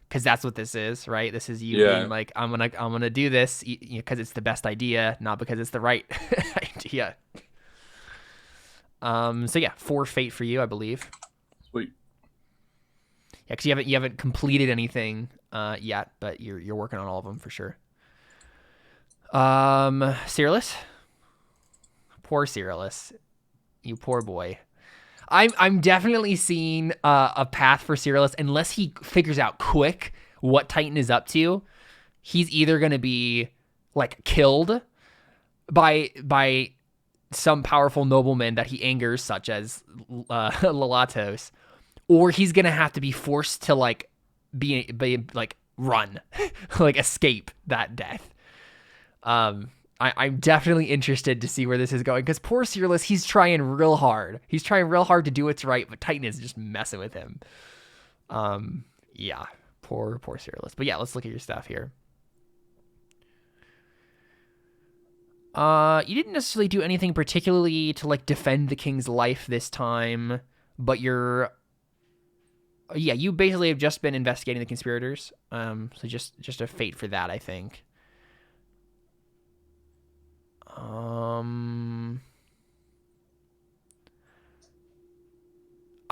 S1: because that's what this is, right? This is you being like, I'm gonna do this because it's the best idea, not because it's the right idea. So yeah, 4 fate for you, I believe.
S2: Sweet.
S1: Yeah, because you haven't completed anything yet, but you're working on all of them for sure. Seerless. Poor Seerless. You poor boy. I'm definitely seeing a path for Seerless unless he figures out quick what Titan is up to. He's either gonna be like killed by some powerful nobleman that he angers, such as Lalatos, or he's gonna have to be forced to like be like run, like escape that death. I'm definitely interested to see where this is going, because poor Seerless, he's trying real hard. He's trying real hard to do what's right, but Titan is just messing with him. Yeah, poor Seerless. But yeah, let's look at your stuff here. You didn't necessarily do anything particularly to like defend the king's life this time, but you basically have just been investigating the conspirators. So just a fate for that, I think.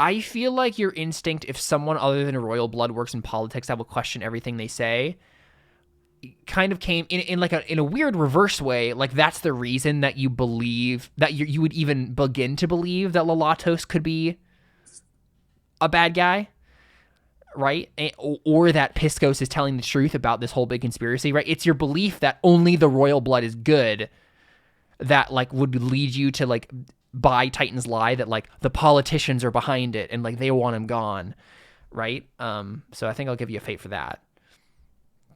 S1: I feel like your instinct, if someone other than a royal blood works in politics that will question everything they say, kind of came in a weird reverse way. Like that's the reason that you believe that you would even begin to believe that Lalatos could be a bad guy, right? Or that Piscos is telling the truth about this whole big conspiracy, right? It's your belief that only the royal blood is good that like would lead you to like buy Titan's lie that like the politicians are behind it and like they want him gone, right? So I think I'll give you a fate for that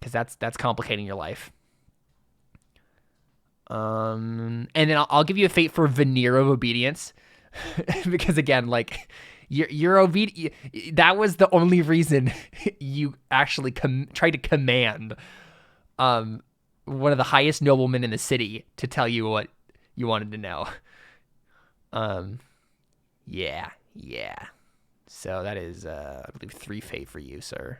S1: because that's complicating your life. And then I'll give you a fate for veneer of obedience because again, like you're obedient. That was the only reason you actually tried to command one of the highest noblemen in the city to tell you what you wanted to know. Yeah. So that is, I believe 3 fate for you, sir.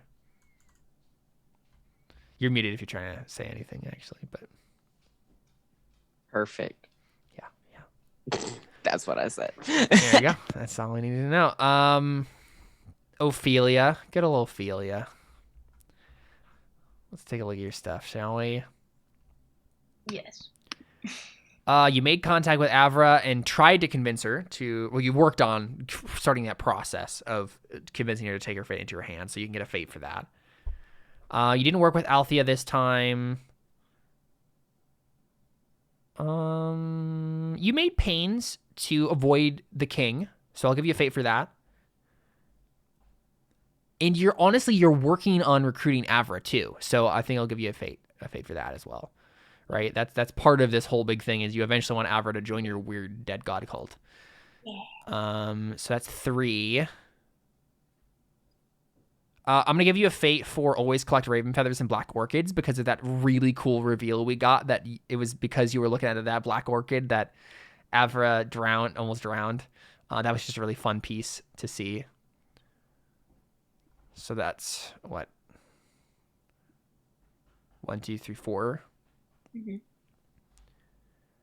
S1: You're muted if you're trying to say anything, actually, but.
S3: Perfect.
S1: Yeah.
S3: That's what I said.
S1: There you go. That's all I needed to know. Ophelia. Good old Ophelia. Let's take a look at your stuff, shall we?
S4: Yes.
S1: You made contact with Avra and tried to convince her to, well, you worked on starting that process of convincing her to take her fate into your hands, so you can get a fate for that. You didn't work with Althea this time. You made pains to avoid the king, so I'll give you a fate for that. And you're working on recruiting Avra too, so I think I'll give you a fate for that as well. Right? That's part of this whole big thing is you eventually want Avra to join your weird dead god cult. Yeah. So that's 3. I'm going to give you a fate for always collect raven feathers and black orchids because of that really cool reveal we got that it was because you were looking at that black orchid that Avra almost drowned. That was just a really fun piece to see. So that's what? 1, 2, 3, 4.
S4: Mm-hmm.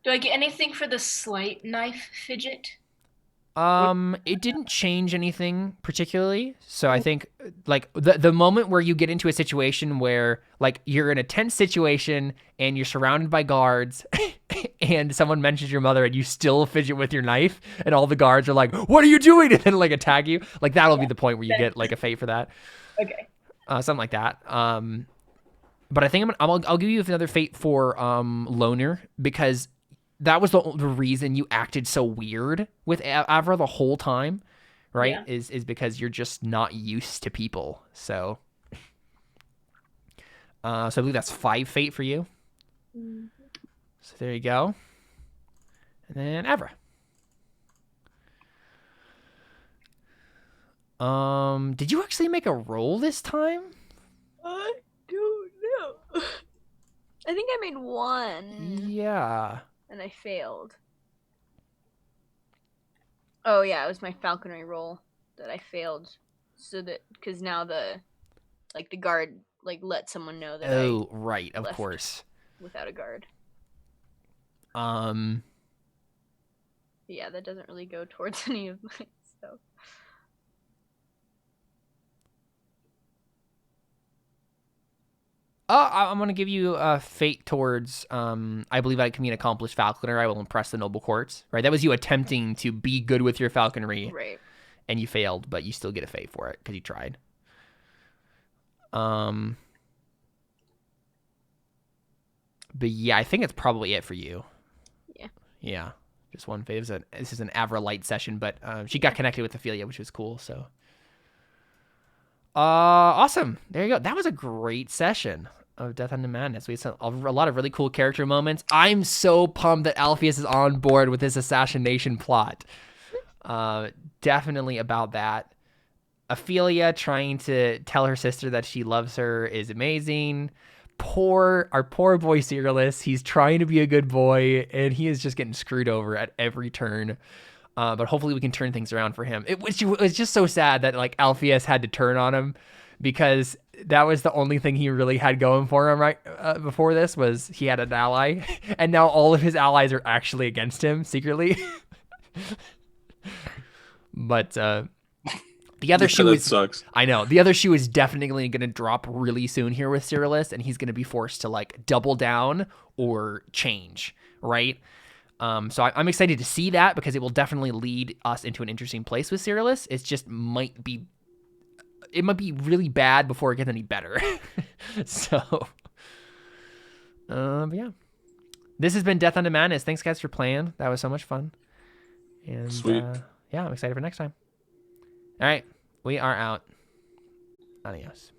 S4: Do I get anything for the slight knife fidget?
S1: It didn't change anything particularly. So I think like the moment where you get into a situation where like you're in a tense situation and you're surrounded by guards and someone mentions your mother and you still fidget with your knife and all the guards are like, "What are you doing?" and then like attack you. Like that'll be the point where you get like a fate for that.
S4: Okay.
S1: Something like that. But I think I'll give you another fate for loner because that was the reason you acted so weird with Avra the whole time, right? Yeah. Is because you're just not used to people. So I believe that's 5 fate for you. Mm-hmm. So there you go. And then Avra. Did you actually make a roll this time?
S5: I don't know. I think I made 1.
S1: Yeah.
S5: And I failed. Oh yeah, it was my falconry roll that I failed. So that because now the guard let someone know that.
S1: Oh right, of course.
S5: Without a guard. Yeah, that doesn't really go towards any of my stuff.
S1: I'm going to give you a fate towards, I believe I can be an accomplished falconer. I will impress the noble courts, right? That was you attempting to be good with your falconry.
S5: Right.
S1: And you failed, but you still get a fate for it because you tried. But yeah, I think that's probably it for you.
S5: Yeah.
S1: Yeah. Just 1 fate. This is an Avra light session, but she got connected with Ophelia, which was cool, so. Awesome. There you go. That was a great session of Death Unto Madness. We had a lot of really cool character moments. I'm so pumped that Alpheus is on board with this assassination plot. Definitely about that. Ophelia trying to tell her sister that she loves her is amazing. Our poor boy Cyrillus. He's trying to be a good boy, and he is just getting screwed over at every turn. But hopefully we can turn things around for him. It was just so sad that like Alpheus had to turn on him because that was the only thing he really had going for him right before this was he had an ally, and now all of his allies are actually against him secretly. But The other shoe
S2: that
S1: is
S2: sucks.
S1: I know. The other shoe is definitely going to drop really soon here with Cyrillus, and he's going to be forced to like double down or change, right? So I'm excited to see that because it will definitely lead us into an interesting place with Cyrillus. It just might be really bad before it gets any better. So, but yeah, this has been Death Unto Madness. Thanks guys for playing. That was so much fun. And
S2: Sweet.
S1: Yeah, I'm excited for next time. All right, we are out. Adios.